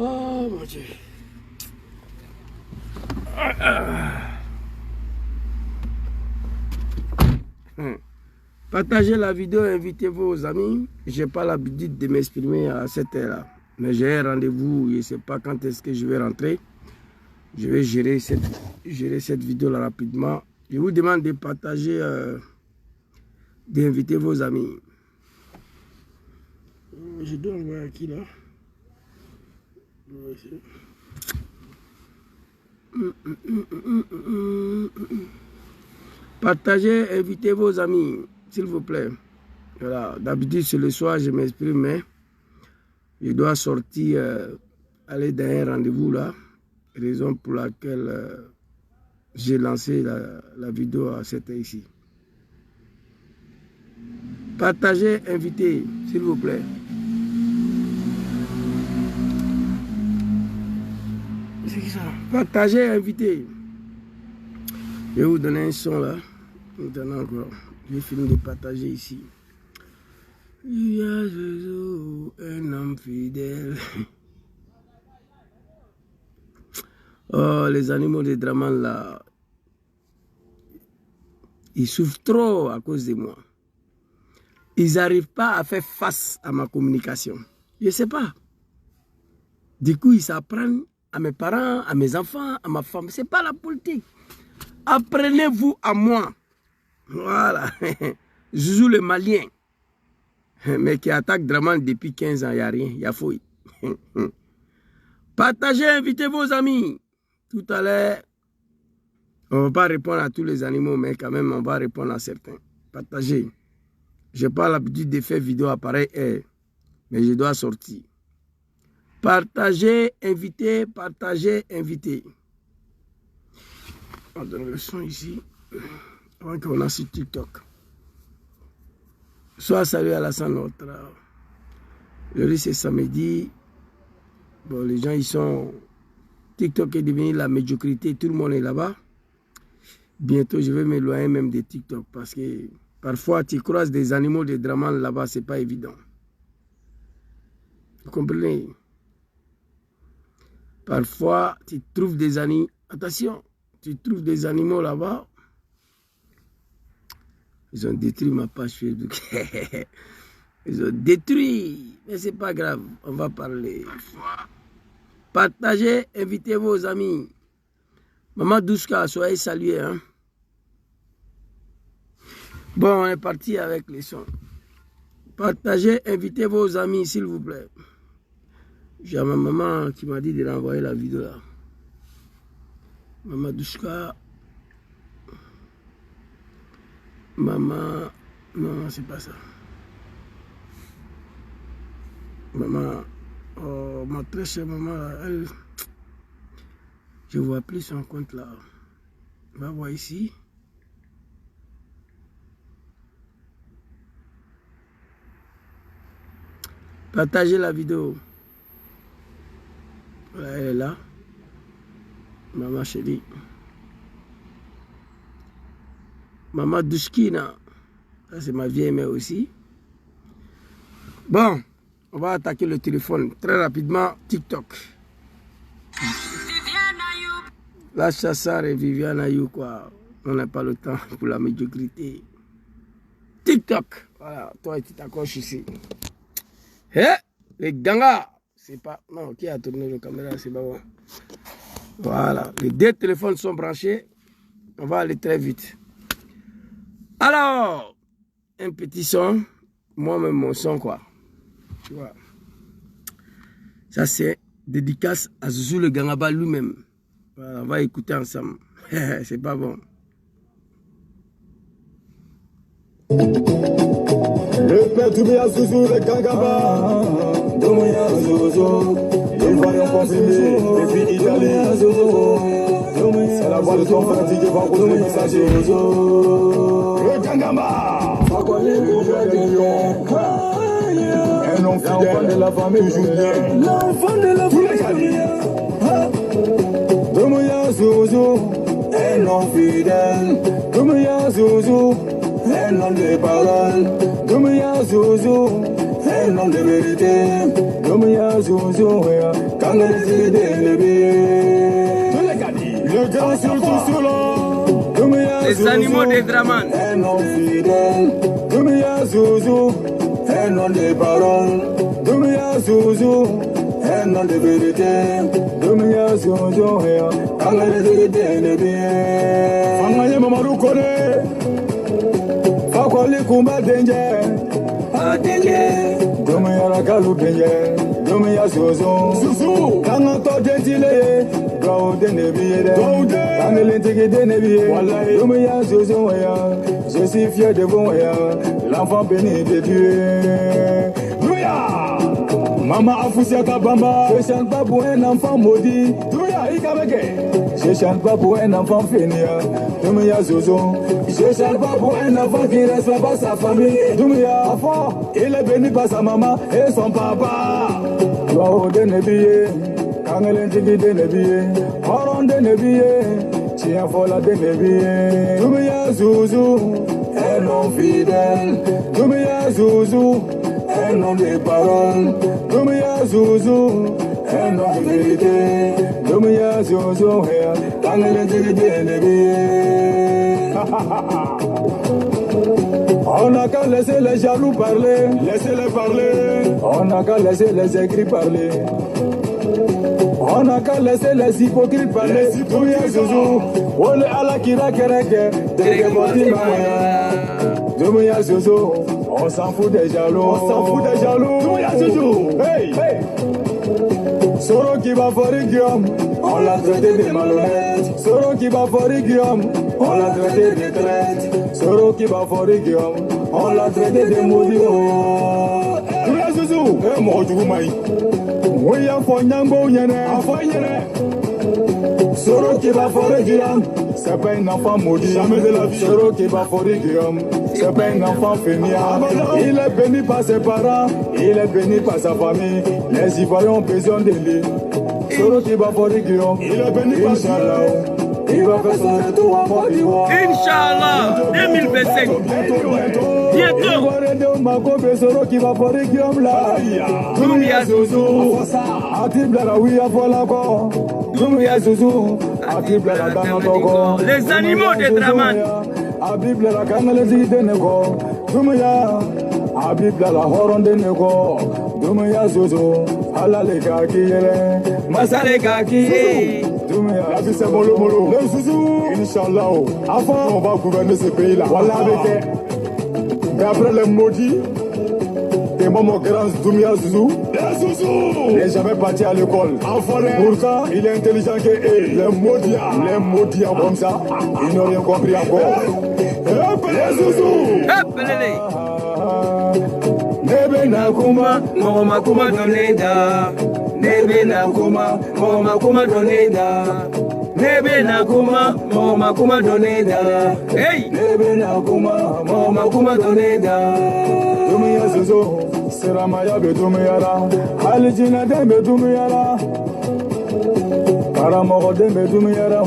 Oh mon Dieu. Partagez la vidéo, invitez vos amis. Je n'ai pas l'habitude de m'exprimer à cette heure-là. Mais j'ai un rendez-vous, je ne sais pas quand est-ce que je vais rentrer. Je vais gérer cette vidéo-là rapidement. Je vous demande de partager, d'inviter vos amis. Je dois envoyer à qui là? Partagez, invitez vos amis, s'il vous plaît. Voilà, d'habitude c'est le soir, je m'exprime, mais je dois sortir, aller dans un rendez-vous là. Raison pour laquelle j'ai lancé la vidéo à cette heure ici. Partagez, invitez, s'il vous plaît. C'est qui ça? Partagez, invitez. Je vais vous donner un son là. Maintenant encore. Je vais finir de partager ici. Il y a Jésus, un homme fidèle. Oh, les animaux de Draman là, ils souffrent trop à cause de moi. Ils n'arrivent pas à faire face à ma communication. Je ne sais pas. Du coup, ils s'apprennent à mes parents, à mes enfants, à ma femme. Ce n'est pas la politique. Apprenez-vous à moi. Voilà. Je joue le Malien. Mais qui attaque Draman depuis 15 ans, il n'y a rien. Il y a fouille. Partagez, invitez vos amis. Tout à l'heure, on ne va pas répondre à tous les animaux, mais quand même, on va répondre à certains. Partagez. Je n'ai pas l'habitude de faire vidéo à pareille heure, mais je dois sortir. Partagez, invitez, partagez, invitez. On donne le son ici, avant qu'on a sur TikTok. Soit salut à la Sanotre. Le riz, c'est samedi. Bon, les gens, ils sont... TikTok est devenu la médiocrité, tout le monde est là-bas. Bientôt, je vais m'éloigner même de TikTok parce que parfois, tu croises des animaux de Draman là-bas, c'est pas évident. Vous comprenez? Parfois, tu trouves des animaux. Attention, tu trouves des animaux là-bas. Ils ont détruit ma page Facebook. Ils ont détruit. Mais c'est pas grave, on va parler. Partagez, invitez vos amis. Maman Douska, soyez salués. Hein? Bon, on est parti avec les sons. Partagez, invitez vos amis, s'il vous plaît. J'ai ma maman qui m'a dit de renvoyer la vidéo là. Maman Douska. Maman. Non, c'est pas ça. Maman. Oh, ma très chère maman, elle. Je ne vois plus son compte là. On va voir ici. Partagez la vidéo. Voilà, elle est là. Maman chérie. Maman Douskina. Ça, c'est ma vieille mère aussi. Bon, on va attaquer le téléphone très rapidement. TikTok. La Chassar et Viviane Ayou, quoi. On n'a pas le temps pour la médiocrité. TikTok. Voilà, toi, tu t'accroches ici. Eh, les gangas. C'est pas... Non, qui a tourné la caméra? C'est pas bon. Voilà, les deux téléphones sont branchés. On va aller très vite. Alors, un petit son. Moi-même, mon son, quoi. Tu vois. Ça, c'est dédicace à Zouzou le Gangaba lui-même. Voilà, on va écouter ensemble. C'est pas bon. Le père Toubia Zouzou le Gangaba. Les voyants comprimés, depuis Italie. C'est la voix de ton frère qui va causer le messager. Le Kangama. Un homme fidèle de la famille, toujours bien. L'enfant de la famille. Domoya Zouzou, un homme fidèle. Domoya Zouzou, un homme de parole. Domoya Zouzou, un homme de vérité. Domoya Zouzou, quand les idées le le grand surtout solo. Les animaux des Draman. Un homme fidèle. Domoya Zouzou, un homme de parole. Domoya Zouzou, un homme de vérité. Domoya Zouzou, quand les idées le bien. Fangaye Mamadou Kone. Fakoli Kumba Dengue. Domoya Rakalu Dengue. Domoya Zouzou. Kangato Dentile. Je suis fier de vous, l'enfant béni de Dieu. Maman Afousia Kabamba, je chante pas pour un enfant maudit. Je chante pas pour un enfant fainéant. Doumia Zozo, je chante pas pour un enfant qui reste pas sa famille. Doumia, il est béni par sa maman et son papa. Gloire de Nebie. Kangelen tigi de nebiye, horon de nebiye, chien fola de nebiye. Doumia Zouzou, un homme fidèle. Doumia Zouzou, un homme de parole. Doumia Zouzou, un homme de vérité. Doumia Zouzou, kangelen tigi de nebiye. On n'a qu'à laisser les jaloux parler, laissez-les parler. On n'a qu'à laisser les aigris parler. On n'a qu'à laisser les hypocrites parler. Doumia Zouzou, Ole ala kira kereke, Doumia Zouzou, on s'en fout des jaloux. On s'en fout des jaloux. Doumia Zouzou, hey, hey. Soro qui va forer Guillaume, on l'a traité de malhonnête. Soro qui va forer Guillaume, on l'a traité de traite. Soro qui va forer Guillaume, on l'a traité de maudit. Doumia Zouzou, eh mon Djoumaï. Oui, à Fonyango, Yene, à Foyene. Soro qui va forer Guillaume, c'est pas un enfant maudit. Jamais de la vie. Soro qui va forer Guillaume, c'est pas un enfant fainéant. Il est béni par ses parents, il est béni par sa famille. Les Ivoiriens ont besoin de lui. Soro qui va forer Guillaume, il est béni par sa famille. Il va faire son retour en Côte d'Ivoire. Inch'Allah, 2025. Bientôt. Soro qui va forer Guillaume là. Doumia Zouzou. Les animaux de Draman. La vie c'est mollo mollo. Le Zouzou, Inch'Allah. Avant on va gouverner ce pays là. Voilà avec. Mais après les maudits. Et moi, mon grand Doumia Zouzou, il n'est jamais parti à l'école. Pourtant, il est intelligent que les maudits comme ça, ils n'ont rien compris encore. Les Zouzou, Nebe Nakuma, Mama Kuma Doneda. Nebe Nakuma, Mama Kuma Doneda. Nebe Nakuma, Mama Kuma Doneda. Hey! Nebe Nakuma, Mama Kuma Doneda. Doumia Zouzou, Seramaya be Doumiyara, Halijina Dembe Doumiyara, Paramoro Dembe Doumiyara,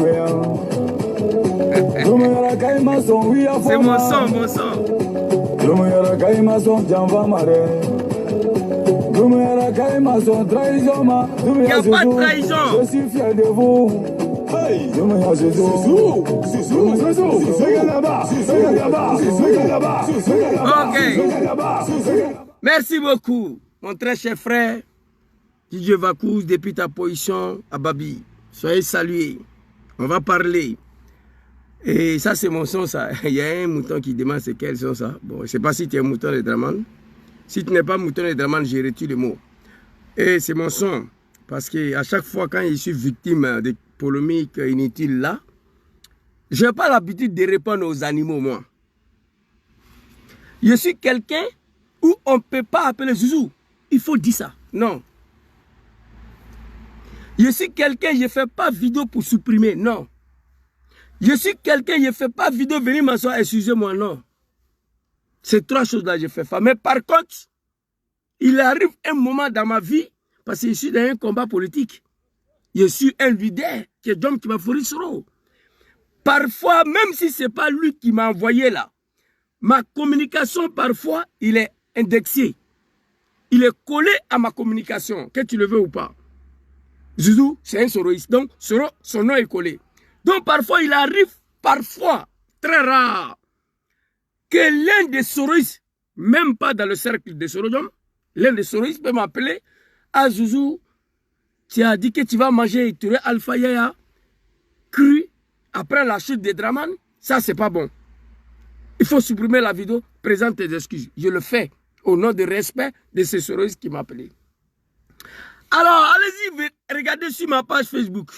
Doumiyara Kaimason, oui, à c'est mon sang, mon sang. Doumiyara Kaimason, Janva Mare. Doumiyara Kaimason, trahison, ma. Il n'y a pas de trahison. Je suis fier de vous. Hey, Doumia Zouzou, Zouzou, là-bas, là-bas, ok. Merci beaucoup, mon très cher frère, Didier Vacous, depuis ta position à Babi. Soyez salués. On va parler. Et ça, c'est mon son, ça. Il y a un mouton qui demande c'est quel son, ça. Bon, je ne sais pas si tu es un mouton de Draman. Si tu n'es pas mouton de Draman, j'ai retiré le mot. Et c'est mon son. Parce qu'à chaque fois, quand je suis victime de polémiques inutiles là, je n'ai pas l'habitude de répondre aux animaux, moi. Je suis quelqu'un où on ne peut pas appeler Zouzou. Il faut dire ça. Non. Je suis quelqu'un, je ne fais pas vidéo pour supprimer. Non. Je suis quelqu'un, je ne fais pas vidéo, venir m'asseoir, excusez-moi, non. Ces trois choses-là, je ne fais pas. Mais par contre, il arrive un moment dans ma vie, parce que je suis dans un combat politique. Je suis un leader qui est Djom Kibafori Soro. Parfois, même si ce n'est pas lui qui m'a envoyé là, ma communication, parfois, il est indexé. Il est collé à ma communication, que tu le veux ou pas. Zouzou, c'est un soroïste. Donc, Soro, son nom est collé. Donc, parfois, il arrive, parfois, très rare, que l'un des soroïstes, même pas dans le cercle des Sorodjom, l'un des soroïstes peut m'appeler, ah Zouzou, tu as dit que tu vas manger Touré Alpha Yaya cru après la chute des Draman. Ça, c'est pas bon. Il faut supprimer la vidéo, présente tes excuses. Je le fais au nom de respect de ces soroïstes qui m'appelaient. Alors, allez-y, regardez sur ma page Facebook.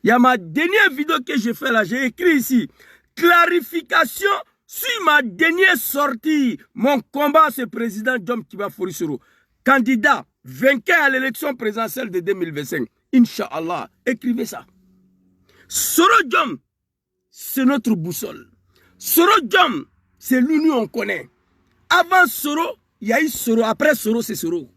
Il y a ma dernière vidéo que j'ai fait là. J'ai écrit ici. Clarification sur ma dernière sortie. Mon combat, c'est président Djom Kibafori Soro. Candidat, vainqueur à l'élection présidentielle de 2025. Inch'Allah. Écrivez ça. Soro Djom, c'est notre boussole. Soro Djom, c'est l'union on connaît. Avant Soro, il y a eu Soro. Après Soro, c'est Soro.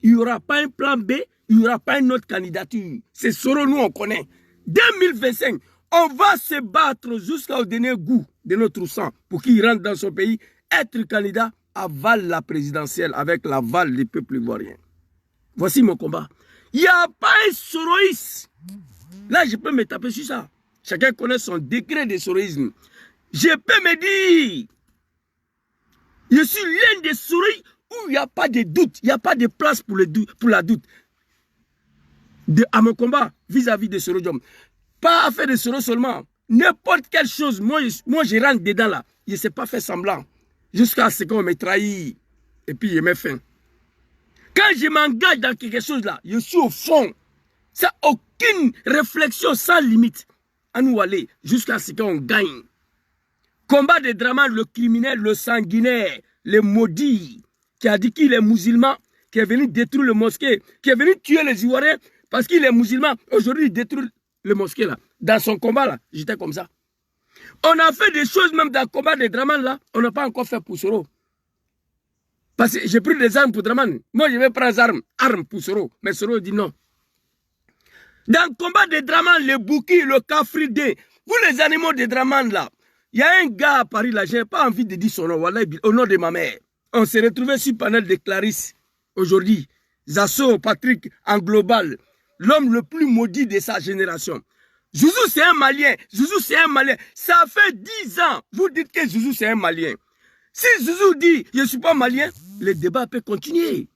Il n'y aura pas un plan B, il n'y aura pas une autre candidature. C'est Soro, nous on connaît. 2025, on va se battre jusqu'au dernier goût de notre sang pour qu'il rentre dans son pays, être candidat, avale la présidentielle avec l'aval du peuple ivoirien. Voici mon combat. Il n'y a pas un soroïste. Là, je peux me taper sur ça. Chacun connaît son décret de soroïsme. Je peux me dire, je suis l'un des soroïstes où il n'y a pas de doute, il n'y a pas de place pour la doute. À mon combat vis-à-vis de Soro Djom. Pas affaire de Soro seulement. N'importe quelle chose, moi je rentre dedans là. Je ne sais pas faire semblant. Jusqu'à ce qu'on me trahit. Et puis je mets fin. Quand je m'engage dans quelque chose là, je suis au fond. Ça aucune réflexion sans limite. À nous aller jusqu'à ce qu'on gagne. Combat de Draman, le criminel, le sanguinaire, le maudit, qui a dit qu'il est musulman, qui est venu détruire le mosquée, qui est venu tuer les Ivoiriens parce qu'il est musulman. Aujourd'hui, il détruit le mosquée là. Dans son combat là, j'étais comme ça. On a fait des choses même dans le combat de Draman là, on n'a pas encore fait pour Soro. Parce que j'ai pris des armes pour Draman. Moi, je vais prendre des armes pour Soro. Mais Soro dit non. Dans le combat de Draman, le Bouki, le Kafridé, vous les animaux de Draman là, il y a un gars à Paris là, je n'ai pas envie de dire son nom, voilà, au nom de ma mère. On s'est retrouvé sur le panel de Clarisse aujourd'hui. Zasso, Patrick, en global, l'homme le plus maudit de sa génération. Zouzou, c'est un Malien. Zouzou, c'est un Malien. Ça fait 10 ans. Vous dites que Zouzou, c'est un Malien. Si Zouzou dit, je ne suis pas Malien, le débat peut continuer.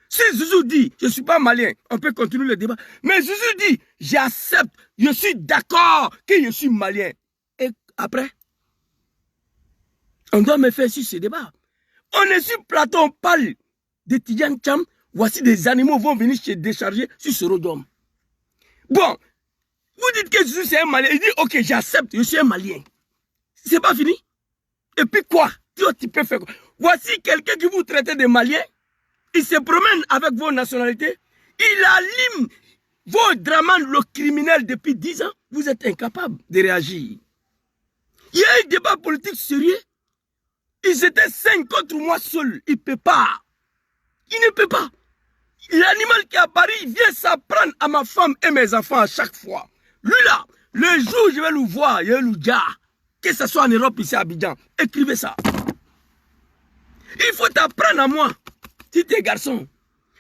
Si Zouzou dit, je ne suis pas Malien, on peut continuer le débat. Mais Zouzou dit, j'accepte, je suis d'accord que je suis Malien. Et après, on doit me faire sur ce débat. On est sur plateau, on parle de Tidjane Tcham. Voici des animaux vont venir se décharger sur Soro Djom. Bon, vous dites que Zouzou c'est un Malien. Il dit, ok, j'accepte, je suis un Malien. C'est pas fini. Et puis quoi? Tu peux faire quoi? Voici quelqu'un qui vous traite de Malien. Il se promène avec vos nationalités. Il alime vos draman, le criminel depuis 10 ans. Vous êtes incapable de réagir. Il y a un débat politique sérieux. Ils étaient 5 contre moi seul. Il ne peut pas. Il ne peut pas. L'animal qui est à Paris vient s'apprendre à ma femme et mes enfants à chaque fois. Lui là, le jour où je vais le voir, je vais le dire, que ce soit en Europe, ici à Abidjan, écrivez ça. Il faut t'apprendre à moi. Si tu es garçon,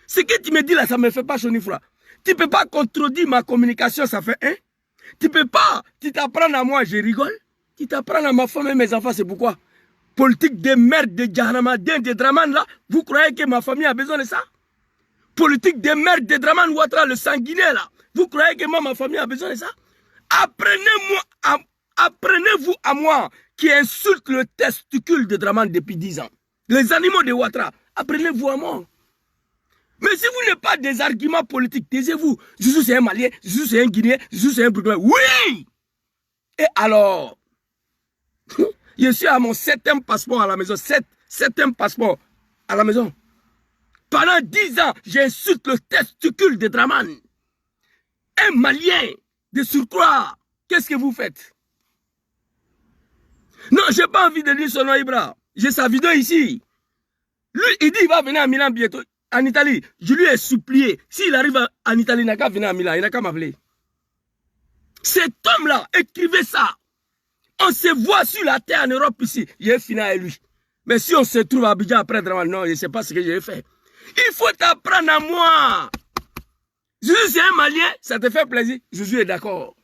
ce que tu me dis là, ça ne me fait pas chaud ni froid. Tu ne peux pas contredire ma communication, ça fait un. Tu ne peux pas, tu t'apprends à moi, je rigole. Tu t'apprends à ma femme et mes enfants, c'est pourquoi? Politique de merde, de Djahramadien, de Draman là, vous croyez que ma famille a besoin de ça? Politique de merde, de Draman Ouattara, le sanguinaire là, vous croyez que moi, ma famille a besoin de ça? Apprenez-vous à moi qui insulte le testicule de Draman depuis 10 ans. Les animaux de Ouattara, apprenez-vous à moi. Mais si vous n'avez pas des arguments politiques, taisez-vous. Zouzou c'est un Malien, Zouzou c'est un Guinéen, Zouzou c'est un Burkinabé. Oui! Et alors, je suis à mon 7e passeport à la maison. 7e passeport à la maison. Pendant 10 ans, j'insulte le testicule de Draman. Un Malien de surcroît. Qu'est-ce que vous faites? Non, je n'ai pas envie de lire son nom, Ibra. J'ai sa vidéo ici. Lui, il dit qu'il va venir à Milan bientôt. En Italie, je lui ai supplié. S'il arrive en Italie, il n'a qu'à venir à Milan. Il n'a qu'à m'appeler. Cet homme-là, écrivez ça. On se voit sur la terre en Europe ici. J'ai fini avec lui. Mais si on se trouve à Abidjan après Draman, non, je ne sais pas ce que j'ai fait. Il faut t'apprendre à moi. Jésus, c'est un Malien, ça te fait plaisir. Jésus est d'accord.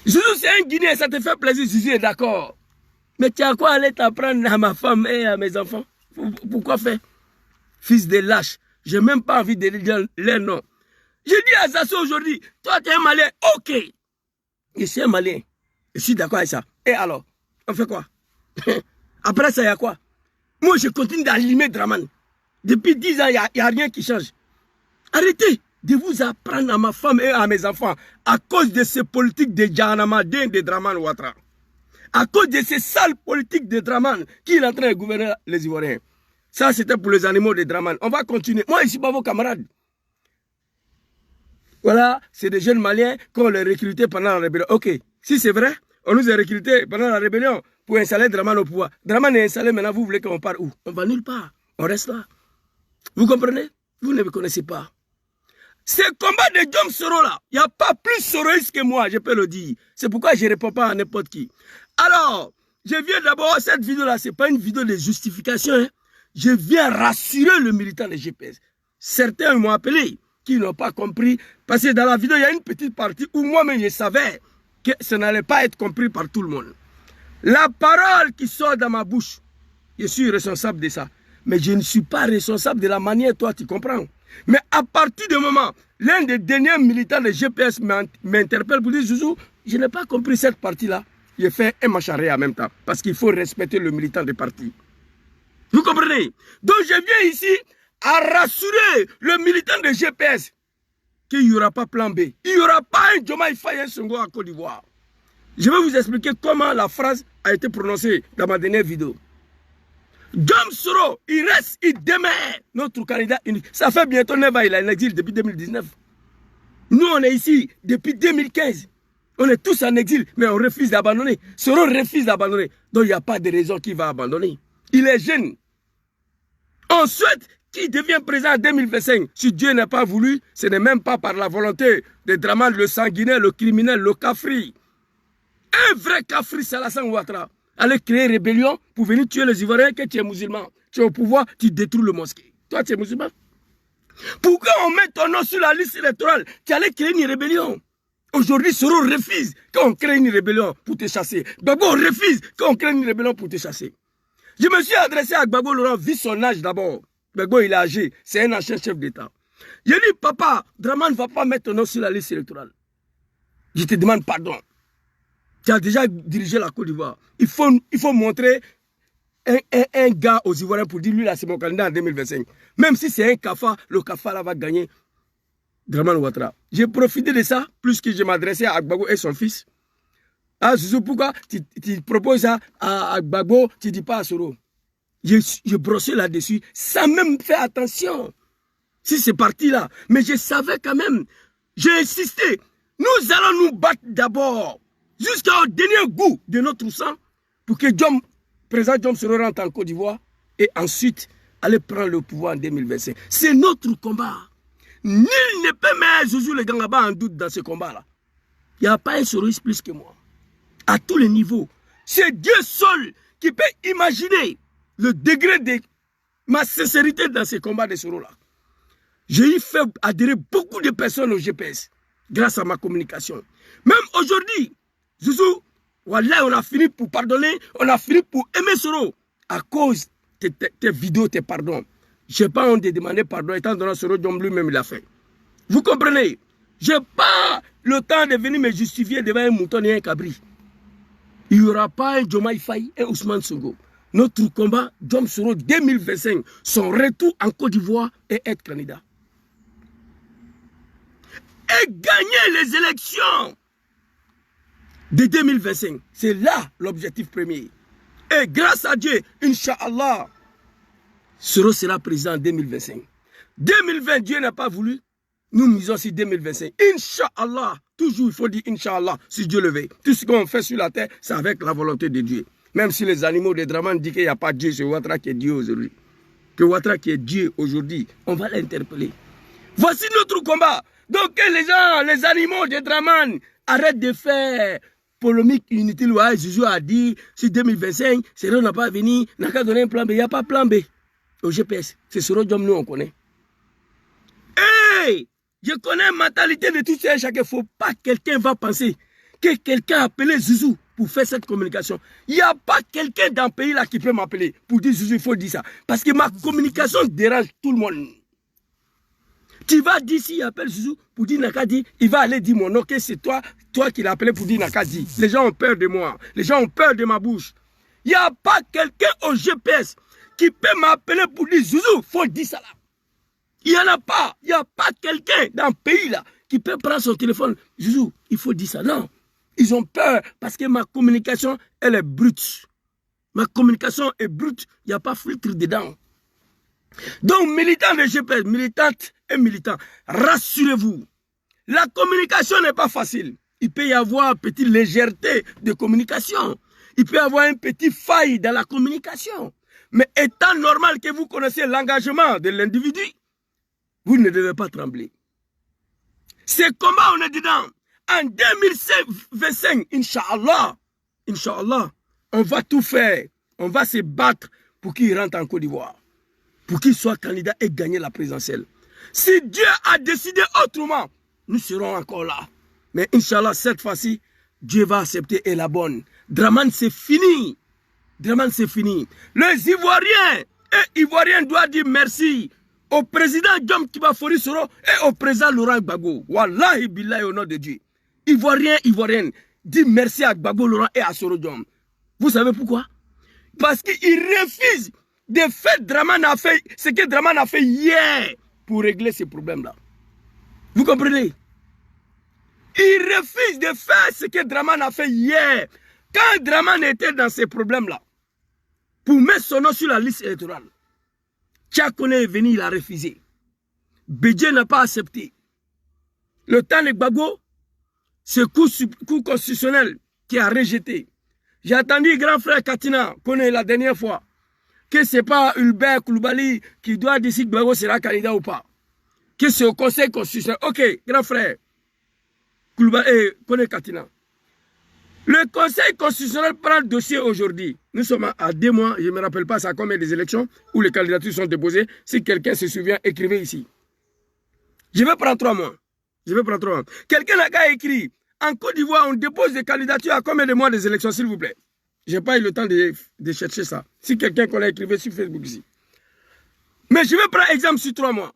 Jésus, c'est un Guinéen, ça te fait plaisir. Jésus est d'accord. Mais tu as quoi aller t'apprendre à ma femme et à mes enfants? Pourquoi faire? Fils de lâche. Je n'ai même pas envie de dire leur nom. Je dis à Zasso aujourd'hui, toi tu es un Malien, ok. Je suis un Malien. Je suis d'accord avec ça. Et alors, on fait quoi? Après ça, il y a quoi? Moi, je continue d'allumer Draman. Depuis 10 ans, il n'y a rien qui change. Arrêtez de vous apprendre à ma femme et à mes enfants à cause de ces politiques de Djahanamadin de Draman Ouattara. À cause de ces sales politiques de Draman qui est en train de gouverner les Ivoiriens. Ça, c'était pour les animaux de Draman. On va continuer. Moi, je ne suis pas vos camarades. Voilà, c'est des jeunes Maliens qu'on les recrutés pendant la rébellion. Ok, si c'est vrai, on nous a recrutés pendant la rébellion pour installer Draman au pouvoir. Draman est installé, maintenant vous voulez qu'on parte où? On va nulle part. On reste là. Vous comprenez? Vous ne me connaissez pas. Ce combat de Djom Soro là, il n'y a pas plus soroïste que moi, je peux le dire. C'est pourquoi je ne réponds pas à n'importe qui. Alors, je viens d'abord, cette vidéo là, ce n'est pas une vidéo de justification. Hein. Je viens rassurer le militant de GPS. Certains m'ont appelé, qui n'ont pas compris. Parce que dans la vidéo, il y a une petite partie où moi-même je savais que ça n'allait pas être compris par tout le monde. La parole qui sort dans ma bouche, je suis responsable de ça. Mais je ne suis pas responsable de la manière toi tu comprends. Mais à partir du moment, l'un des derniers militants de GPS m'interpelle pour dire, Zouzou, je n'ai pas compris cette partie-là. Je fais un macharé en même temps. Parce qu'il faut respecter le militant de parti. Vous comprenez? Donc je viens ici à rassurer le militant de GPS qu'il n'y aura pas plan B. Il n'y aura pas un Diomaye Faye Senghor à Côte d'Ivoire. Je vais vous expliquer comment la phrase a été prononcée dans ma dernière vidéo. Djom Soro, il reste, il demeure notre candidat unique. Ça fait bientôt 9 ans, il est en exil depuis 2019. Nous, on est ici depuis 2015. On est tous en exil, mais on refuse d'abandonner. Soro refuse d'abandonner. Donc, il n'y a pas de raison qu'il va abandonner. Il est jeune. On souhaite qu'il devienne président en 2025. Si Dieu n'a pas voulu, ce n'est même pas par la volonté de Draman, le sanguinaire, le criminel, le cafri. Un vrai cafri, c'est Alassane Ouattara. Aller créer rébellion pour venir tuer les Ivoiriens que tu es musulman. Tu es au pouvoir, tu détruis le mosquée. Toi, tu es musulman. Pourquoi on met ton nom sur la liste électorale? Tu allais créer une rébellion. Aujourd'hui, Soro refuse quand on crée une rébellion pour te chasser. Gbagbo refuse quand on crée une rébellion pour te chasser. Je me suis adressé à Gbagbo Laurent, vu son âge d'abord. Gbagbo, il est âgé. C'est un ancien chef d'État. J'ai dit, papa, Draman ne va pas mettre ton nom sur la liste électorale. Je te demande pardon. Tu as déjà dirigé la Côte d'Ivoire. Il faut montrer un gars aux Ivoiriens pour dire, lui là, c'est mon candidat en 2025. Même si c'est un CAFA, le CAFA là va gagner Draman Ouattara. J'ai profité de ça, plus que je m'adressais à Gbagbo et son fils. Ah, Zouzou, pourquoi tu proposes ça à Gbagbo, tu ne dis pas à Soro? Je brossais là-dessus, sans même faire attention. Si c'est parti là. Mais je savais quand même. J'ai insisté. Nous allons nous battre d'abord. Jusqu'au dernier goût de notre sang. Pour que président Djom Soro rentre en Côte d'Ivoire. Et ensuite, aller prendre le pouvoir en 2025. C'est notre combat. Nul ne peut mettre Zouzou le Gangaba en doute dans ce combat-là. Il n'y a pas un Soroiste plus que moi. À tous les niveaux. C'est Dieu seul qui peut imaginer le degré de ma sincérité dans ce combat de Soro-là. J'ai fait adhérer beaucoup de personnes au GPS grâce à ma communication. Même aujourd'hui, Zouzou, voilà, on a fini pour pardonner, on a fini pour aimer Soro à cause de tes vidéos, tes pardons. Je n'ai pas honte de demander pardon, étant donné que Soro Djom lui-même l'a fait. Vous comprenez? Je n'ai pas le temps de venir me justifier devant un mouton et un cabri. Il n'y aura pas un Diomaye Faye et Ousmane Sonko. Notre combat, Djom Soro 2025, son retour en Côte d'Ivoire et être candidat. Et gagner les élections de 2025. C'est là l'objectif premier. Et grâce à Dieu, Inch'Allah, Soro sera président en 2025. 2020, Dieu n'a pas voulu. Nous misons sur 2025. Inch'Allah, toujours il faut dire Inch'Allah, si Dieu le veut. Tout ce qu'on fait sur la terre, c'est avec la volonté de Dieu. Même si les animaux de Draman disent qu'il n'y a pas Dieu, c'est Ouattara qui est Dieu aujourd'hui. Que Ouattara qui est Dieu aujourd'hui, on va l'interpeller. Voici notre combat. Donc que les gens, les animaux de Draman, arrêtent de faire polémique inutile. Ouais, Zouzou a dit, si 2025, Soro n'a pas venu, n'a qu'à donner un plan B. Il n'y a pas plan B au GPS. C'est Soro Diom, nous on connaît. Hey! Je connais la mentalité de tout ça. Il ne faut pas que quelqu'un va penser que quelqu'un a appelé Zouzou pour faire cette communication. Il n'y a pas quelqu'un dans le pays là qui peut m'appeler pour dire Zouzou, il faut dire ça. Parce que ma communication dérange tout le monde. Tu vas d'ici, il appelle Zouzou pour dire Nakadi, il va aller dire mon nom, que c'est toi qui l'as appelé pour dire Nakadi. Les gens ont peur de moi. Les gens ont peur de ma bouche. Il n'y a pas quelqu'un au GPS qui peut m'appeler pour dire Zouzou, il faut dire ça là. Il n'y en a pas. Il n'y a pas quelqu'un dans le pays là qui peut prendre son téléphone. Zouzou, il faut dire ça. Non. Ils ont peur parce que ma communication, elle est brute. Ma communication est brute. Il n'y a pas filtre dedans. Donc, militants de GPS, militantes et militants, rassurez-vous. La communication n'est pas facile. Il peut y avoir une petite légèreté de communication. Il peut y avoir une petite faille dans la communication. Mais étant normal que vous connaissez l'engagement de l'individu, vous ne devez pas trembler. C'est comment on est dedans. En 2025, Inch'Allah, Inch'Allah, on va tout faire. On va se battre pour qu'il rentre en Côte d'Ivoire. Pour qu'il soit candidat et gagner la présidentielle. Si Dieu a décidé autrement, nous serons encore là. Mais Inch'Allah, cette fois-ci, Dieu va accepter et la bonne. Draman, c'est fini. Draman, c'est fini. Les Ivoiriens et Ivoiriens doivent dire merci au président Diom Kibafori Soro et au président Laurent Gbagbo. Wallahi billahi au nom de Dieu. Ivoiriens, Ivoiriennes, dis merci à Gbagbo Laurent et à Soro Diom. Vous savez pourquoi? Parce qu'ils refusent de faire ce que Draman a fait hier pour régler ces problèmes-là. Vous comprenez? Ils refusent de faire ce que Draman a fait hier. Quand Draman était dans ces problèmes-là, pour mettre son nom sur la liste électorale, Tchakone est venu, il a refusé. Bédié n'a pas accepté. Le temps de Gbagbo, c'est coup constitutionnel qui a rejeté. J'ai attendu grand frère Katina, connaît la dernière fois, que ce n'est pas Ulbert Koulibaly qui doit décider si Gbagbo sera candidat ou pas. Que c'est au conseil constitutionnel. Ok, grand frère Koulibaly, connaît Katina. Le conseil constitutionnel prend le dossier aujourd'hui. Nous sommes à 2 mois, je ne me rappelle pas ça combien des élections où les candidatures sont déposées. Si quelqu'un se souvient, écrivez ici. Je vais prendre 3 mois. Quelqu'un n'a qu'à écrire. En Côte d'Ivoire, on dépose des candidatures à combien de mois des élections, s'il vous plaît? Je n'ai pas eu le temps de chercher ça. Si quelqu'un connaît, écrivez sur Facebook ici. Mais je vais prendre exemple sur 3 mois.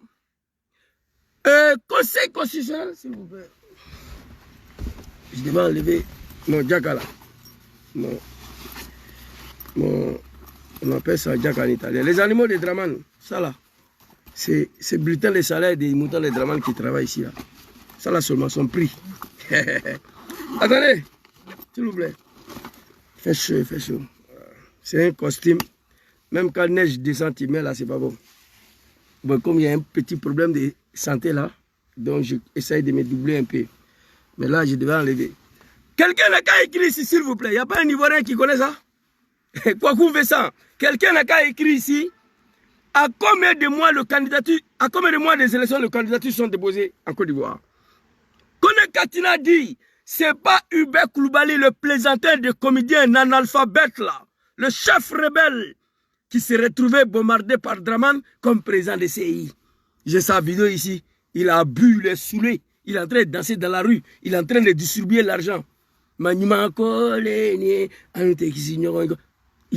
Conseil constitutionnel, s'il vous plaît. Je devais enlever mon Djaka là. On appelle ça Djaka en italien. Les animaux de Draman, ça là, c'est bulletin de salaire des moutons de Draman qui travaillent ici là. Ça là seulement son prix. Attendez, s'il vous plaît. Fait chaud. C'est un costume. Même quand neige descend, tu mets là, c'est pas bon. Bon, comme il y a un petit problème de santé là, donc j'essaye de me doubler un peu. Mais là, je devais enlever. Quelqu'un n'a qu'à écrire ici, s'il vous plaît. Il n'y a pas un Ivoirien qui connaît ça? Quoi qu'on fait ça? Quelqu'un n'a qu'à écrire ici. À combien de mois des élections les candidatures sont déposées en Côte d'Ivoire? Kone Katina dit, c'est pas Hubert Koulibaly, le plaisanteur de comédien, un analphabète là, le chef rebelle, qui s'est retrouvé bombardé par Draman comme président de CI. J'ai sa vidéo ici. Il a bu, il est saoulé. Il est en train de danser dans la rue. Il est en train de distribuer l'argent. Il est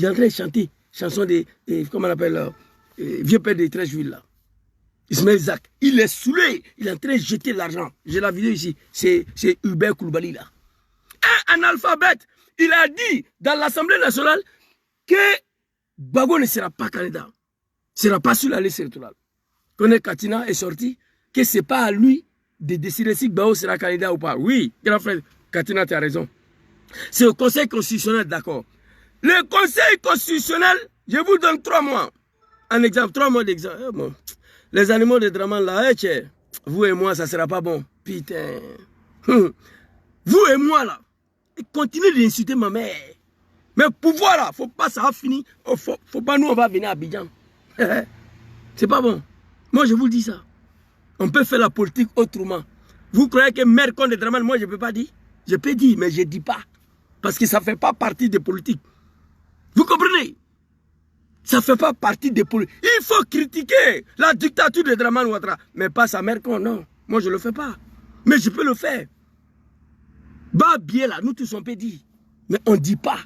en train de chanter chanson de, comment on appelle, Vieux Père de Trècheville là. Ismaël Zak. Il est saoulé. Il est en train de jeter l'argent. J'ai la vidéo ici. C'est Hubert Koulibaly là. Un analphabète. Il a dit dans l'Assemblée nationale que Gbagbo ne sera pas candidat. Ne sera pas sur la liste électorale. Kone Katina est sorti que ce n'est pas à lui de décider si Gbagbo sera candidat ou pas. Oui, grand frère Katina, tu as raison. C'est au Conseil constitutionnel, d'accord. Le Conseil constitutionnel, je vous donne 3 mois. un exemple, 3 mois d'exemple. Bon. Les animaux de Dramane là, vous et moi, ça ne sera pas bon. Putain. Vous et moi là, continuez d'insulter ma mère. Mais pouvoir là, faut pas ça va finir. Faut pas nous, on va venir à Abidjan. C'est pas bon. Moi je vous le dis ça. On peut faire la politique autrement. Vous croyez que maire contre Dramane, moi je ne peux pas dire? Je peux dire, mais je ne dis pas. Parce que ça ne fait pas partie des politiques. Vous comprenez? Ça ne fait pas partie des politiques. Il faut critiquer la dictature de Dramane Ouattara. Mais pas sa mère con, non. Moi je ne le fais pas. Mais je peux le faire. Bah bien là, nous tous on peut dire. Mais on ne dit pas.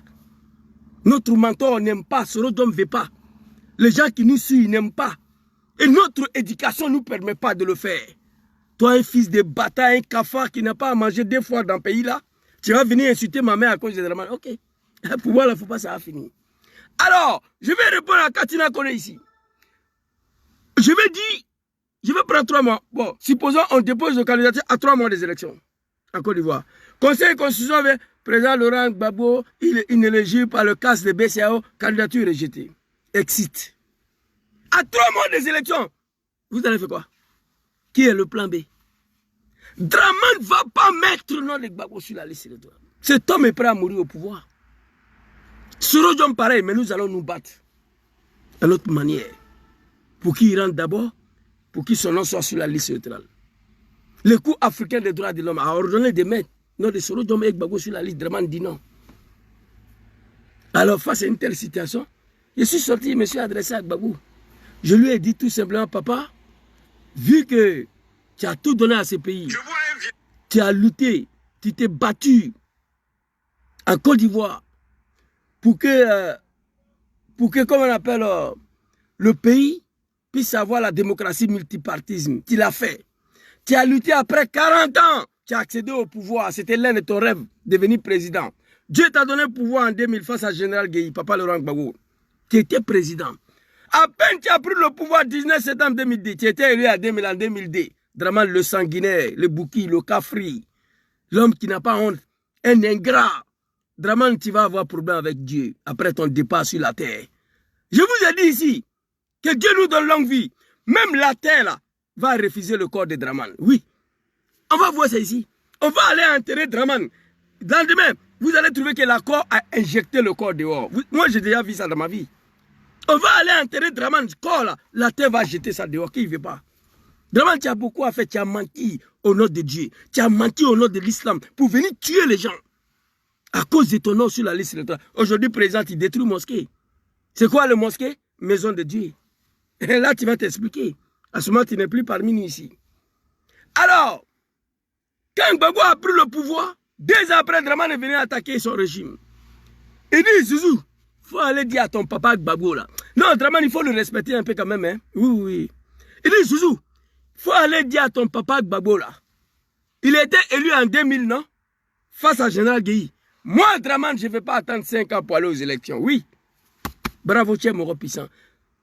Notre mentor on n'aime pas, Sorodom ne veut pas. Les gens qui nous suivent n'aiment pas. Et notre éducation ne nous permet pas de le faire. Toi, un fils de bâtard, un cafard qui n'a pas à manger 2 fois dans le pays là, tu vas venir insulter ma mère à cause de Dramane. Ok. Pour moi, il ne faut pas ça va finir. Alors, je vais répondre à Katina Kone ici. Je vais dire, je vais prendre 3 mois. Bon, supposons on dépose le candidature à 3 mois des élections en Côte d'Ivoire. Conseil de constitution avec président Laurent Gbagbo, il est inéligible par le casse de BCAO, candidature rejetée. Exit. À 3 mois des élections, vous allez faire quoi? Qui est le plan B? Dramane ne va pas mettre le nom de Gbagbo sur la liste électorale. Cet homme est prêt à mourir au pouvoir. Sorodom pareil, mais nous allons nous battre à notre manière. Pour qu'il rentre d'abord, pour que son nom soit sur la liste électorale. Le cours africain des droits de l'homme a ordonné de mettre le nom de Sorodom et Gbagbo sur la liste. Dramane dit non. Alors face à une telle situation, je suis sorti, je me suis adressé à Gbagbo. Je lui ai dit tout simplement, papa, vu que tu as tout donné à ce pays, tu as lutté, tu t'es battu en Côte d'Ivoire pour que, comme on appelle, le pays puisse avoir la démocratie multipartisme. Tu l'as fait. Tu as lutté après 40 ans, tu as accédé au pouvoir. C'était l'un de ton rêve, devenir président. Dieu t'a donné le pouvoir en 2000 face à Général Gueye, papa Laurent Gbagbo. Tu étais président. À peine tu as pris le pouvoir 19 septembre 2010, tu étais élu en 2002. Dramane le sanguinaire, le bouki, le cafri, l'homme qui n'a pas honte, un ingrat. Dramane, tu vas avoir problème avec Dieu après ton départ sur la terre. Je vous ai dit ici que Dieu nous donne longue vie. Même la terre là, va refuser le corps de Dramane. Oui. On va voir ça ici. On va aller enterrer Dramane. Dans le lendemain, vous allez trouver que la corps a injecté le corps dehors. Moi, j'ai déjà vu ça dans ma vie. On va aller enterrer Dramane, corps là. La terre va jeter ça dehors. Qui ne veut pas? Dramane, tu as beaucoup à faire. Tu as menti au nom de Dieu. Tu as menti au nom de l'islam pour venir tuer les gens. À cause de ton nom sur la liste électorale. Aujourd'hui, président, il détruit la mosquée. C'est quoi le mosquée? Maison de Dieu. Et là, tu vas t'expliquer. À ce moment, tu n'es plus parmi nous ici. Alors, quand Gbagbo a pris le pouvoir, 2 ans après, Dramane est venu attaquer son régime. Il dit, Zouzou, il faut aller dire à ton papa Gbagbo là. Non, Dramane, il faut le respecter un peu quand même. Hein? Oui, oui. Il dit, Zouzou, il faut aller dire à ton papa Gbagbo là. Il était élu en 2000, non? Face à Général Gueye. Moi, Dramane, je ne vais pas attendre 5 ans pour aller aux élections. Oui. Bravo, tu es mon puissant.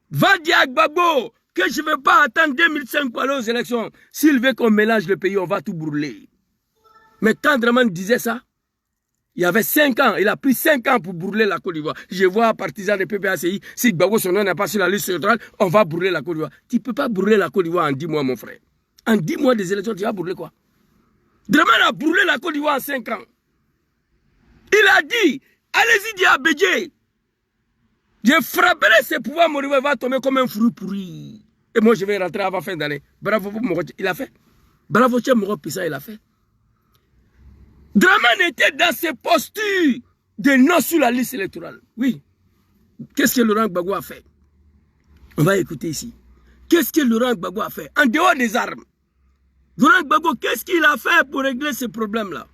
Va dire à Gbagbo que je ne vais pas attendre 2005 pour aller aux élections. S'il veut qu'on mélange le pays, on va tout brûler. Mais quand Dramane disait ça, il y avait 5 ans. Il a pris 5 ans pour brûler la Côte d'Ivoire. Je vois un partisan de PPACI, si Gbagbo son nom n'est pas sur la liste électorale, on va brûler la Côte d'Ivoire. Tu ne peux pas brûler la Côte d'Ivoire en 10 mois, mon frère. En 10 mois des élections, tu vas brûler quoi? Dramane a brûlé la Côte d'Ivoire en 5 ans. Il a dit, allez-y dire à Bédié, je frapperai ses pouvoirs, mon rival va tomber comme un fruit pourri. Et moi, je vais rentrer avant fin d'année. Bravo pour Moro, il a fait. Bravo, Tché Moro Pissa, il a fait. Dramane était dans ses postures de non sur la liste électorale. Oui. Qu'est-ce que Laurent Gbagbo a fait? On va écouter ici. Qu'est-ce que Laurent Gbagbo a fait? En dehors des armes. Laurent Gbagbo, qu'est-ce qu'il a fait pour régler ce problème-là?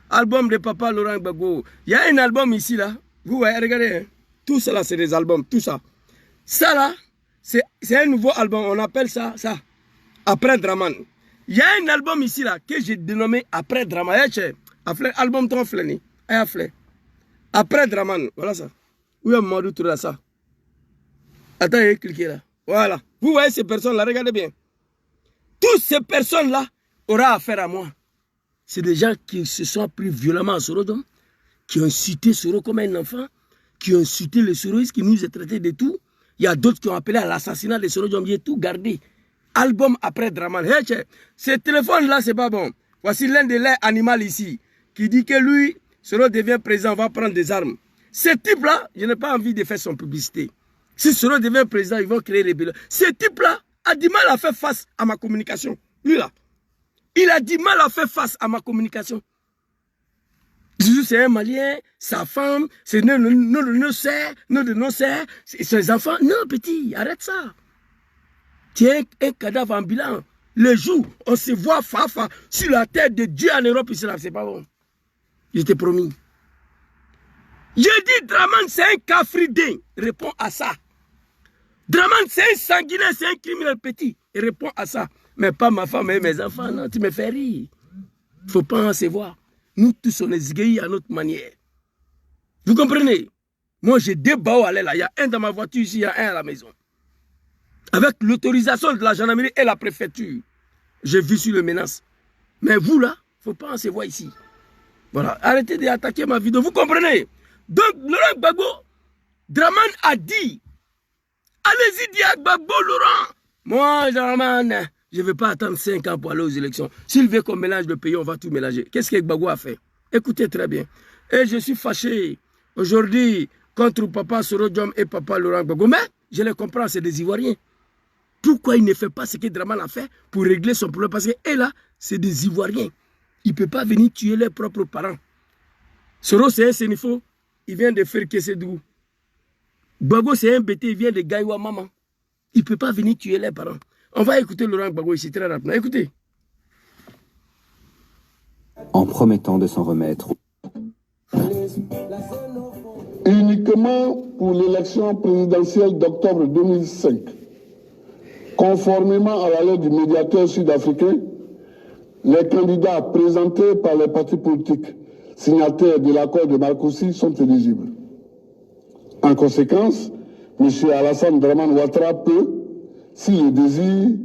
Album de papa Laurent Gbagbo. Il y a un album ici, là. Vous voyez, regardez. Hein? Tout ça, là, c'est des albums. Tout ça. Ça, là, c'est un nouveau album. On appelle ça, Après Dramane. Il y a un album ici, là, que j'ai dénommé Après Dramane. Album ton fleni. Après Dramane. Voilà ça. Où est Mamadou Touré, ça? Attends, cliquez là. Voilà. Vous voyez ces personnes-là, regardez bien. Toutes ces personnes-là auront affaire à moi. C'est des gens qui se sont pris violemment à Sorodom, qui ont insulté Soro comme un enfant, qui ont insulté les Soroïstes, qui nous ont traités de tout. Il y a d'autres qui ont appelé à l'assassinat de Soro Diom. J'ai tout gardé. Album après Draman. Hey, ce téléphone-là, c'est pas bon. Voici l'un des laits animaux ici qui dit que lui, Soro devient président, va prendre des armes. Ce type-là, je n'ai pas envie de faire son publicité. Si Soro devient président, ils vont créer les rébellions. Ce type-là a du mal à faire face à ma communication. Lui là, il a du mal à faire face à ma communication. C'est un Malien, sa femme, c'est nos sœurs, ses enfants. Non, petit, arrête ça. Tu es un cadavre ambulant. Le jour, on se voit fafa sur la tête de Dieu en Europe, c'est pas bon. Je t'ai promis. J'ai dit, Draman, c'est un cafridin. Réponds à ça. Draman, c'est un sanguinaire, c'est un criminel petit. Réponds à ça. Mais pas ma femme et mes enfants. Non, tu me fais rire. Il ne faut pas en se voir. Nous tous, on est zigueillis à notre manière. Vous comprenez? Moi, j'ai 2 baos à l'aile là. Il y a un dans ma voiture ici, il y a un à la maison. Avec l'autorisation de la gendarmerie et la préfecture. J'ai vu sur le menace. Mais vous là, il ne faut pas en se voir ici. Voilà. Arrêtez d'attaquer ma vidéo. Vous comprenez? Donc, Laurent Gbagbo, Draman a dit, allez-y, dis à Gbagbo, Laurent. Moi, Draman, je ne vais pas attendre 5 ans pour aller aux élections. S'il veut qu'on mélange le pays, on va tout mélanger. Qu'est-ce que Gbagbo a fait? Écoutez très bien. Et je suis fâché aujourd'hui contre papa Soro Diom et papa Laurent Gbagbo. Mais je les comprends, c'est des Ivoiriens. Pourquoi il ne fait pas ce que Draman a fait pour régler son problème? Parce que là, c'est des Ivoiriens. Il ne peut pas venir tuer leurs propres parents. Soro, c'est un Sénifo. Il vient de faire Kessedou. Gbagbo, c'est un bêté. Il vient de Gaïwa Maman. Il ne peut pas venir tuer leurs parents. On va écouter Laurent Gbagbo ici très rapidement. Écoutez. En promettant de s'en remettre. Uniquement pour l'élection présidentielle d'octobre 2005, conformément à la lettre du médiateur sud-africain, les candidats présentés par les partis politiques signataires de l'accord de Marcoussis sont éligibles. En conséquence, M. Alassane Draman Ouattara peut, s'il le désire,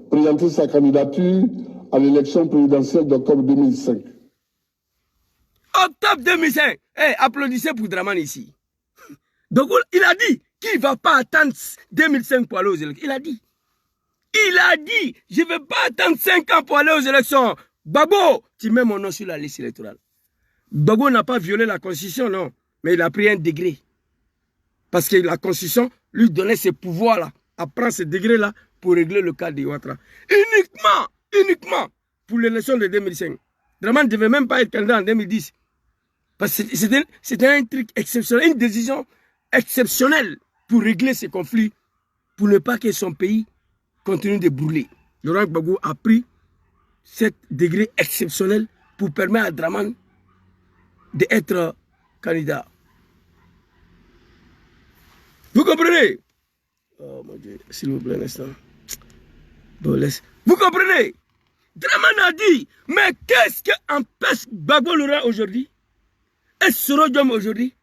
présenter sa candidature à l'élection présidentielle d'octobre 2005. Octobre 2005. Hey, applaudissez pour Draman ici. Donc, il a dit qu'il ne va pas attendre 2005 pour aller aux élections. Il a dit, je ne vais pas attendre 5 ans pour aller aux élections. Gbagbo, tu mets mon nom sur la liste électorale. Gbagbo n'a pas violé la Constitution, non. Mais il a pris un degré. Parce que la Constitution lui donnait ces pouvoirs-là. À prendre ces degrés-là pour régler le cas de Ouattara. Uniquement pour l'élection de 2005. Draman ne devait même pas être candidat en 2010. Parce que c'était un truc exceptionnel, une décision exceptionnelle pour régler ces conflits, pour ne pas que son pays continue de brûler. Laurent Gbagbo a pris ce degré exceptionnel pour permettre à Draman d'être candidat. Vous comprenez? Oh mon Dieu, s'il vous plaît, un instant. Bon, laisse. Vous comprenez? Draman a dit, mais qu'est-ce qui empêche Gbagbo Laurent aujourd'hui et Soro Diom aujourd'hui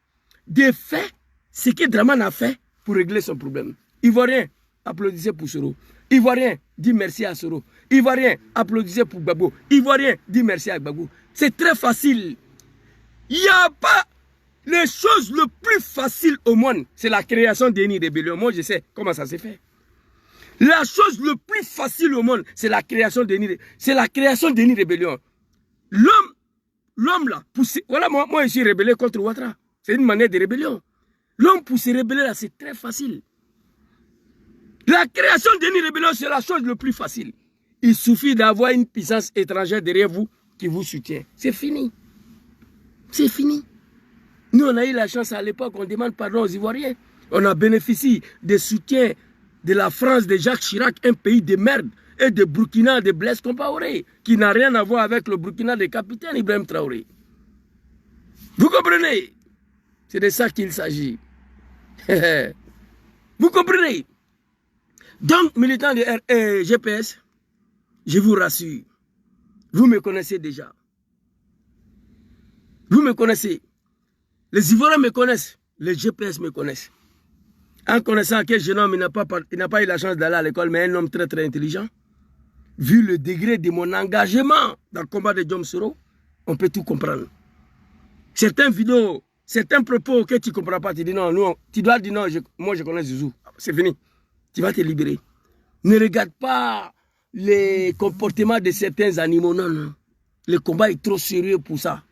de faire ce que Draman a fait pour régler son problème? Ivoirien, applaudissez pour Soro. Ivoirien, dit merci à Soro. Ivoirien, applaudissez pour Gbagbo. Ivoirien, dit merci à Gbagbo. C'est très facile. Il n'y a pas les choses le plus facile au monde, c'est la création d'une rébellion. Moi, je sais comment ça s'est fait. La chose le plus facile au monde, c'est la création d'une rébellion. L'homme là, voilà, moi je suis rébellé contre Ouattara. C'est une manière de rébellion. L'homme pour se rébeller là, c'est très facile. La création d'une rébellion, c'est la chose le plus facile. Il suffit d'avoir une puissance étrangère derrière vous qui vous soutient. C'est fini. C'est fini. Nous, on a eu la chance à l'époque, on demande pardon aux Ivoiriens. On a bénéficié des soutiens de la France, de Jacques Chirac, un pays de merde, et de Burkina, de Blaise Compaoré, qui n'a rien à voir avec le Burkina de capitaine Ibrahim Traoré. Vous comprenez? C'est de ça qu'il s'agit. Vous comprenez? Donc, militants de GPS, je vous rassure, vous me connaissez déjà. Vous me connaissez. Les Ivoiriens me connaissent. Les GPS me connaissent. En connaissant quel jeune homme, il n'a pas eu la chance d'aller à l'école, mais un homme très très intelligent. Vu le degré de mon engagement dans le combat de Diom Soro, on peut tout comprendre. Certaines vidéos certains propos que tu ne comprends pas, tu dis non, nous, tu dois dire non, moi je connais Zouzou. C'est fini. Tu vas te libérer. Ne regarde pas les comportements de certains animaux. Non, non. Le combat est trop sérieux pour ça.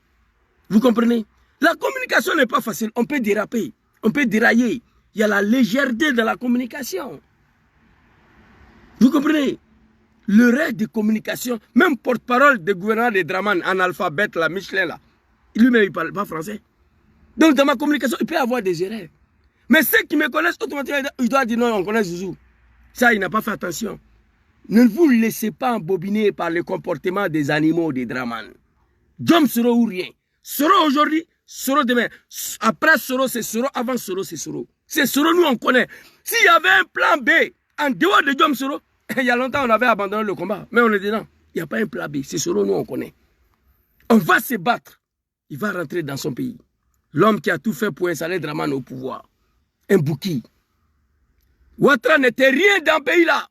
Vous comprenez? La communication n'est pas facile. On peut déraper. On peut dérailler. Il y a la légèreté de la communication. Vous comprenez? Le reste de communication, même porte-parole du gouvernement de Draman, analphabète, la Michelin, là, lui-même, il ne parle pas français. Donc, dans ma communication, il peut y avoir des erreurs. Mais ceux qui me connaissent automatiquement, ils doivent dire non, on connaît Zouzou. Ça, il n'a pas fait attention. Ne vous laissez pas embobiner par le comportement des animaux des Draman. Djom Soro ou rien. Soro aujourd'hui, Soro demain. Après Soro, c'est Soro. Avant Soro, c'est Soro. C'est Soro, nous, on connaît. S'il y avait un plan B, en dehors de Djom Soro, il y a longtemps, on avait abandonné le combat. Mais on est dedans. Il n'y a pas un plan B. C'est Soro, nous, on connaît. On va se battre. Il va rentrer dans son pays. L'homme qui a tout fait pour installer Draman au pouvoir. Un bouki. Ouattara n'était rien dans ce pays-là.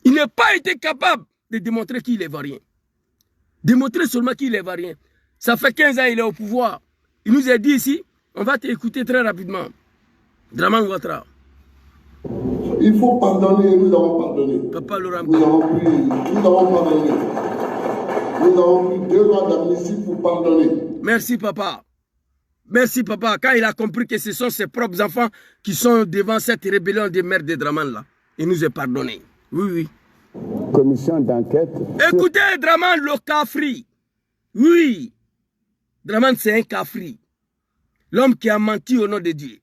Il n'a pas été capable de démontrer qu'il est varien. Démontrer seulement qu'il est varien. Ça fait 15 ans qu'il est au pouvoir. Il nous a dit ici, on va t'écouter très rapidement. Draman Ouattara. Il faut pardonner, nous avons pardonné. Papa Laurent. Nous avons pardonné. Nous avons pris 2 mois d'amnistie pour pardonner. Merci papa. Merci papa. Quand il a compris que ce sont ses propres enfants qui sont devant cette rébellion des mères de Draman là, il nous a pardonné. Oui, oui. Commission d'enquête. Écoutez, Draman, le Kafri. Oui. Draman, c'est un Kafri. L'homme qui a menti au nom de Dieu.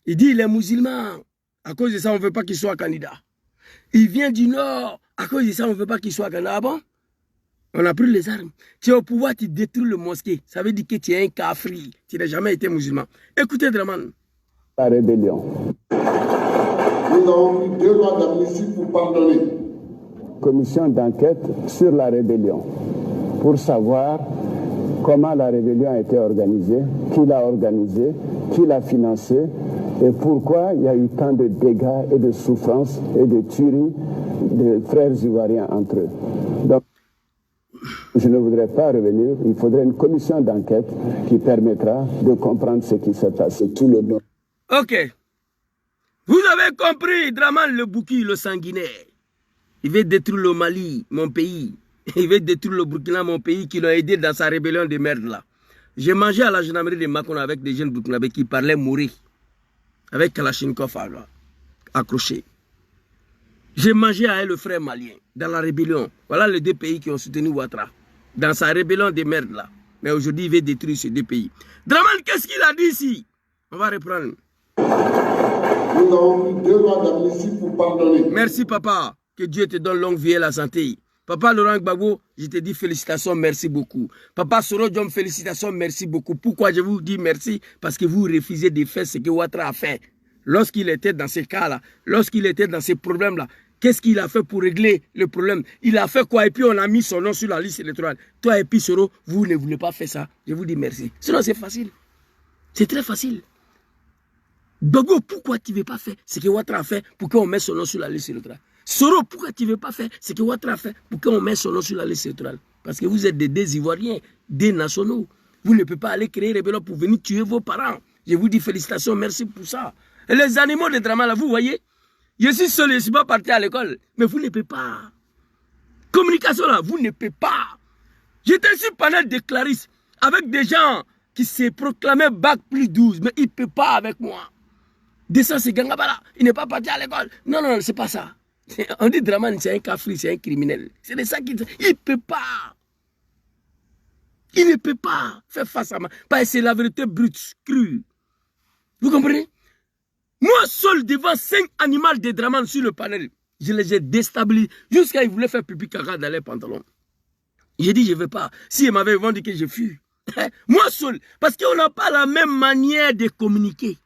Il dit il est musulman. À cause de ça, on ne veut pas qu'il soit candidat. Il vient du Nord. À cause de ça, on ne veut pas qu'il soit candidat. Ah bon? On a pris les armes. Tu es au pouvoir, tu détruis le mosquée. Ça veut dire que tu es un Kafri. Tu n'as jamais été musulman. Écoutez, Draman. La rébellion. Nous avons pris 2 mois d'amnistie pour pardonner. Commission d'enquête sur la rébellion. Pour savoir comment la rébellion a été organisée, qui l'a organisée, qui l'a financée et pourquoi il y a eu tant de dégâts et de souffrances et de tueries de frères ivoiriens entre eux. Donc, je ne voudrais pas revenir. Il faudrait une commission d'enquête qui permettra de comprendre ce qui s'est passé tout le long. Ok. Vous avez compris, Draman le Bouki, le sanguinaire. Il veut détruire le Mali, mon pays. Il veut détruire le Burkina, mon pays, qui l'a aidé dans sa rébellion de merde là. J'ai mangé à la gendarmerie de Makon avec des jeunes Burkinabés qui parlaient mourir. Avec Kalachnikov accroché. J'ai mangé avec le frère malien dans la rébellion. Voilà les 2 pays qui ont soutenu Ouattara. Dans sa rébellion de merde là. Mais aujourd'hui, il veut détruire ces 2 pays. Draman, qu'est-ce qu'il a dit ici? On va reprendre. Nous avons pris 2 mois d'amnistie pour pardonner. Merci papa. Que Dieu te donne longue vie et la santé. Papa Laurent Gbagbo, je te dis félicitations, merci beaucoup. Papa Soro Diom, félicitations, merci beaucoup. Pourquoi je vous dis merci? Parce que vous refusez de faire ce que Ouattara a fait. Lorsqu'il était dans ces cas-là, lorsqu'il était dans ces problèmes-là, qu'est-ce qu'il a fait pour régler le problème? Il a fait quoi? Et puis on a mis son nom sur la liste électorale. Toi et puis Soro, vous ne voulez pas faire ça. Je vous dis merci. Sinon c'est facile. C'est très facile. Gbagbo, pourquoi tu ne veux pas faire ce que Ouattara a fait pour qu'on mette son nom sur la liste électorale? Soro, pourquoi tu ne veux pas faire ce que Ouattara a fait pour qu'on mette son nom sur la liste électorale? Parce que vous êtes des Ivoiriens, des nationaux. Vous ne pouvez pas aller créer rébellion pour venir tuer vos parents. Je vous dis félicitations, merci pour ça. Et les animaux de Draman, là, vous voyez, je suis seul, je ne suis pas parti à l'école. Mais vous ne pouvez pas. Communication là, vous ne pouvez pas. J'étais sur panel de Clarisse avec des gens qui se proclamaient bac plus 12, mais ils ne peuvent pas avec moi. Descends, c'est Gangabala, il n'est pas parti à l'école. Non, non, c'est pas ça. On dit Draman, c'est un Kafri, c'est un criminel. C'est de ça qu'il dit. Il ne peut pas. Il ne peut pas faire face à moi. Parce que c'est la vérité brute, crue. Vous comprenez? Moi seul devant 5 animaux de Draman sur le panel, je les ai déstabilisés jusqu'à ils voulaient faire pipi caca dans les pantalons. J'ai dit je ne vais pas. Si ils m'avaient vendu que je fuis. Moi seul. Parce qu'on n'a pas la même manière de communiquer.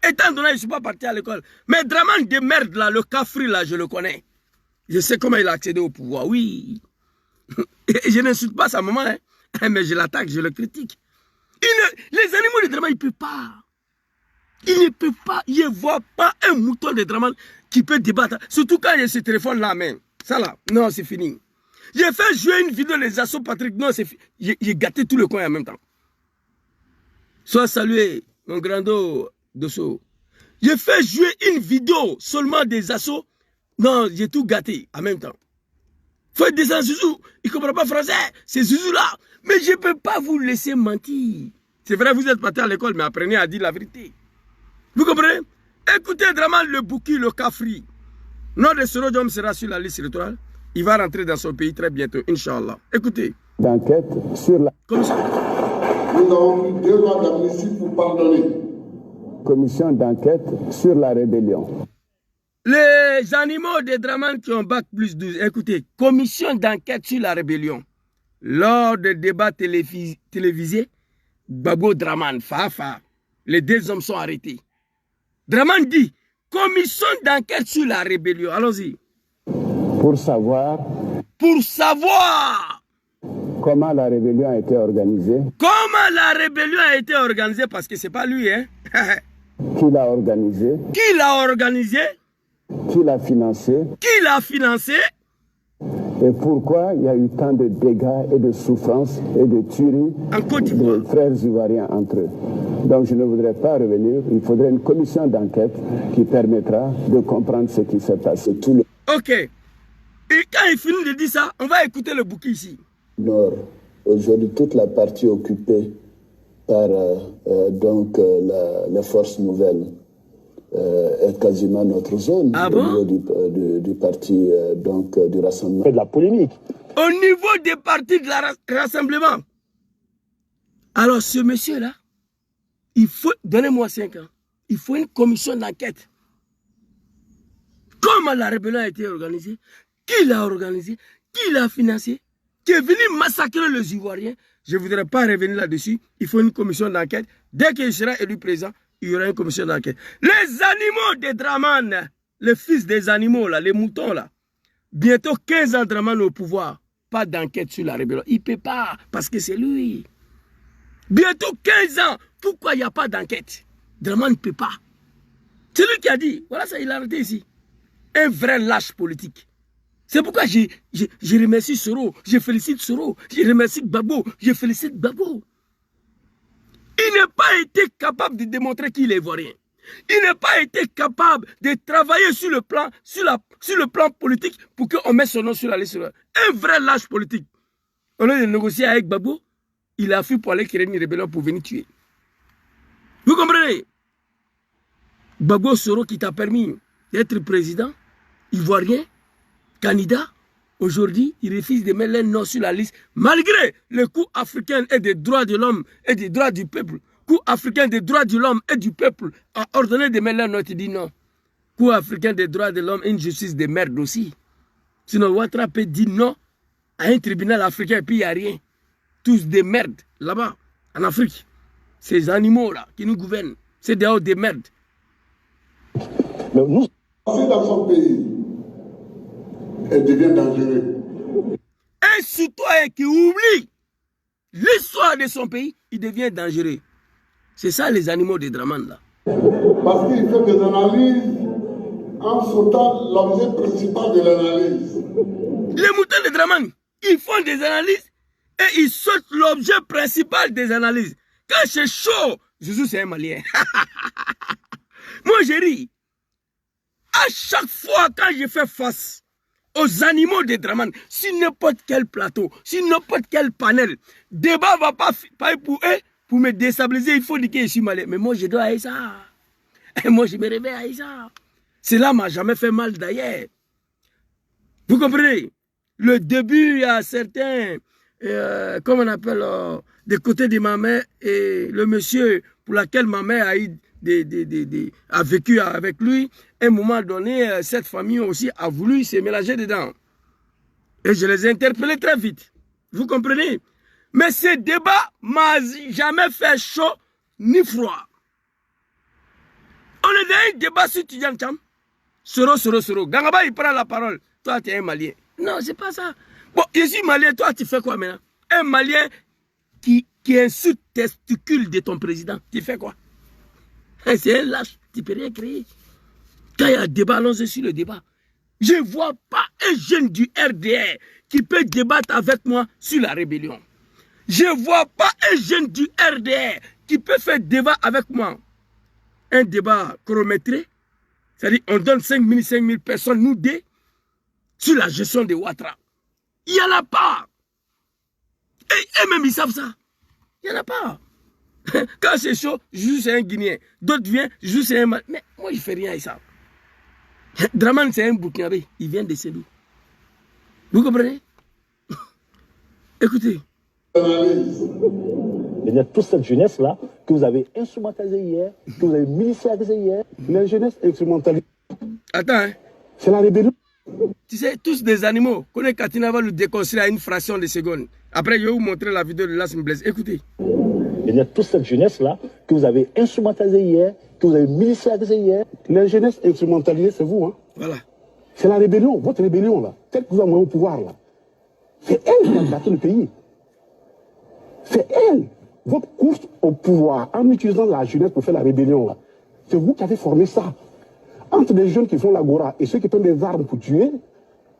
Étant donné que je ne suis pas parti à l'école. Mais Draman de merde là, le Kafri là, je le connais. Je sais comment il a accédé au pouvoir, oui. Et je n'insulte pas sa maman, hein. Mais je l'attaque, je le critique. Les animaux de Draman, ils ne peuvent pas. Ils ne peuvent pas. Ils ne voient pas un mouton de Draman qui peut débattre. Surtout quand il y a ce téléphone là, même. Ça là, non, c'est fini. J'ai fait jouer une vidéo des assauts Patrick. Non, c'est fini. J'ai gâté tout le coin en même temps. Sois salué, mon grando Dosso. J'ai fait jouer une vidéo seulement des assauts. Non, j'ai tout gâté en même temps. Faut descendre Zouzou. Il ne comprend pas français. C'est Zouzou là. Mais je ne peux pas vous laisser mentir. C'est vrai, vous êtes parti à l'école, mais apprenez à dire la vérité. Vous comprenez? Écoutez Draman le Bouki, le Kafri. Nom de Sorodjom sera sur la liste électorale. Il va rentrer dans son pays très bientôt, Inch'Allah. Écoutez. D'enquête sur la... Comme ça. Nous avons eu 2 lois d'amnistie pour pardonner. Commission d'enquête sur la rébellion. Les animaux de Draman qui ont bac plus 12. Écoutez, commission d'enquête sur la rébellion. Lors de débats télévisés, Babo Draman, Fafa, les 2 hommes sont arrêtés. Draman dit, commission d'enquête sur la rébellion. Allons-y. Pour savoir comment la rébellion a été organisée. Comment la rébellion a été organisée, parce que c'est pas lui, hein. Qui l'a organisée. Qui l'a organisée. Qui l'a financé. Qui l'a financé. Et pourquoi il y a eu tant de dégâts et de souffrances et de tueries des frères ivoiriens entre eux. Donc je ne voudrais pas revenir. Il faudrait une commission d'enquête qui permettra de comprendre ce qui s'est passé. Ok. Et quand il finit de dire ça, on va écouter le bouquin ici. Nord, aujourd'hui, toute la partie occupée par les forces nouvelles est quasiment notre zone. Ah bon? Au niveau du parti du rassemblement. C'est de la polémique. Au niveau des partis de la rassemblement. Alors ce monsieur-là, il faut, donnez-moi 5 ans, il faut une commission d'enquête. Comment la rébellion a été organisée? Qui l'a organisée? Qui l'a financée? Qui est venu massacrer les Ivoiriens? Je ne voudrais pas revenir là-dessus. Il faut une commission d'enquête. Dès qu'il sera élu président, il y aura une commission d'enquête. Les animaux de Draman, les fils des animaux, là, les moutons, là. Bientôt 15 ans Draman au pouvoir. Pas d'enquête sur la rébellion. Il ne peut pas, parce que c'est lui. Bientôt 15 ans. Pourquoi il n'y a pas d'enquête? Draman ne peut pas. C'est lui qui a dit. Voilà ça, il a arrêté ici. Un vrai lâche politique. C'est pourquoi je remercie Soro, je félicite Soro, je remercie Babo, je félicite Babo. Il n'a pas été capable de démontrer qu'il est ivoirien. Il n'a pas été capable de travailler sur le plan politique pour qu'on mette son nom sur la liste. Un vrai lâche politique. Au lieu de négocier avec Babo, il a fui pour aller créer une rébellion pour venir tuer. Vous comprenez? Babo Soro qui t'a permis d'être président ivoirien, candidat, aujourd'hui, il refuse de mettre les noms sur la liste, malgré le coup africain et des droits de l'homme et des droits du peuple. Coup africain des droits de l'homme et du peuple a ordonné de mettre les noms. Tu dis non. Coup africain des droits de l'homme et une justice de merde aussi. Sinon, Ouattara peut dire non à un tribunal africain et puis il n'y a rien. Tous des merdes là-bas, en Afrique. Ces animaux-là qui nous gouvernent, c'est des hauts des merdes. Mais nous, dans son pays, elle devient dangereuse. Un citoyen qui oublie l'histoire de son pays, il devient dangereux. C'est ça les animaux de Draman là. Parce qu'il fait des analyses en sautant l'objet principal de l'analyse. Les moutons de Draman, ils font des analyses et ils sautent l'objet principal des analyses. Quand c'est chaud, Zouzou c'est un Malien. Moi j'ai ri. À chaque fois quand je fais face aux animaux de Draman, sur n'importe quel plateau, sur n'importe quel panel, débat va pas pour eux, pour me déstabiliser, il faut dire que je suis malin. Mais moi je dois haïr ça. Et moi je me réveille à ça. Cela m'a jamais fait mal d'ailleurs. Vous comprenez? Le début, il y a certains, comment on appelle, des côtés de ma mère et le monsieur pour lequel ma mère a eu a vécu avec lui. À un moment donné, cette famille aussi a voulu se mélanger dedans. Et je les ai interpellés très vite. Vous comprenez? Mais ce débat m'a jamais fait chaud ni froid. On est dans un débat sur Tidjane Cham. Soro. Gangaba, il prend la parole. Toi, tu es un Malien. Non, c'est pas ça. Bon, je suis Malien, toi, tu fais quoi maintenant? Un Malien qui insulte testicule de ton président, tu fais quoi? C'est un lâche, tu ne peux rien créer. Quand il y a un débat, allons-y sur le débat. Je ne vois pas un jeune du RDR qui peut débattre avec moi sur la rébellion. Je ne vois pas un jeune du RDR qui peut faire débat avec moi, un débat chronométré, c'est-à-dire on donne 5 000 personnes, nous deux, sur la gestion de Ouattara. Il n'y en a pas. Et même ils savent ça. Il n'y en a pas. Quand c'est chaud, juste c'est un Guinéen. D'autres viennent, juste c'est un Mal. Mais moi, je ne fais rien avec ça. Dramane, c'est un Burkinabé. Il vient de Sédou. Vous comprenez? Écoutez. Il y a toute cette jeunesse-là que vous avez instrumentalisée hier, que vous avez militarisée hier. La jeunesse instrumentalisée. Attends, hein. C'est la rébellion. Tu sais, tous des animaux. Connais Katina va le déconstruire à une fraction de seconde. Après, je vais vous montrer la vidéo de Las Blaise. Écoutez. Il y a toute cette jeunesse-là que vous avez instrumentalisée hier, que vous avez militarisée hier. La jeunesse instrumentalisée, c'est vous, hein. Voilà. C'est la rébellion, votre rébellion, là. Celle que vous avez au pouvoir, là. C'est elle qui a gâté le pays. C'est elle. Votre course au pouvoir, en utilisant la jeunesse pour faire la rébellion, là. C'est vous qui avez formé ça. Entre les jeunes qui font l'agora et ceux qui prennent des armes pour tuer,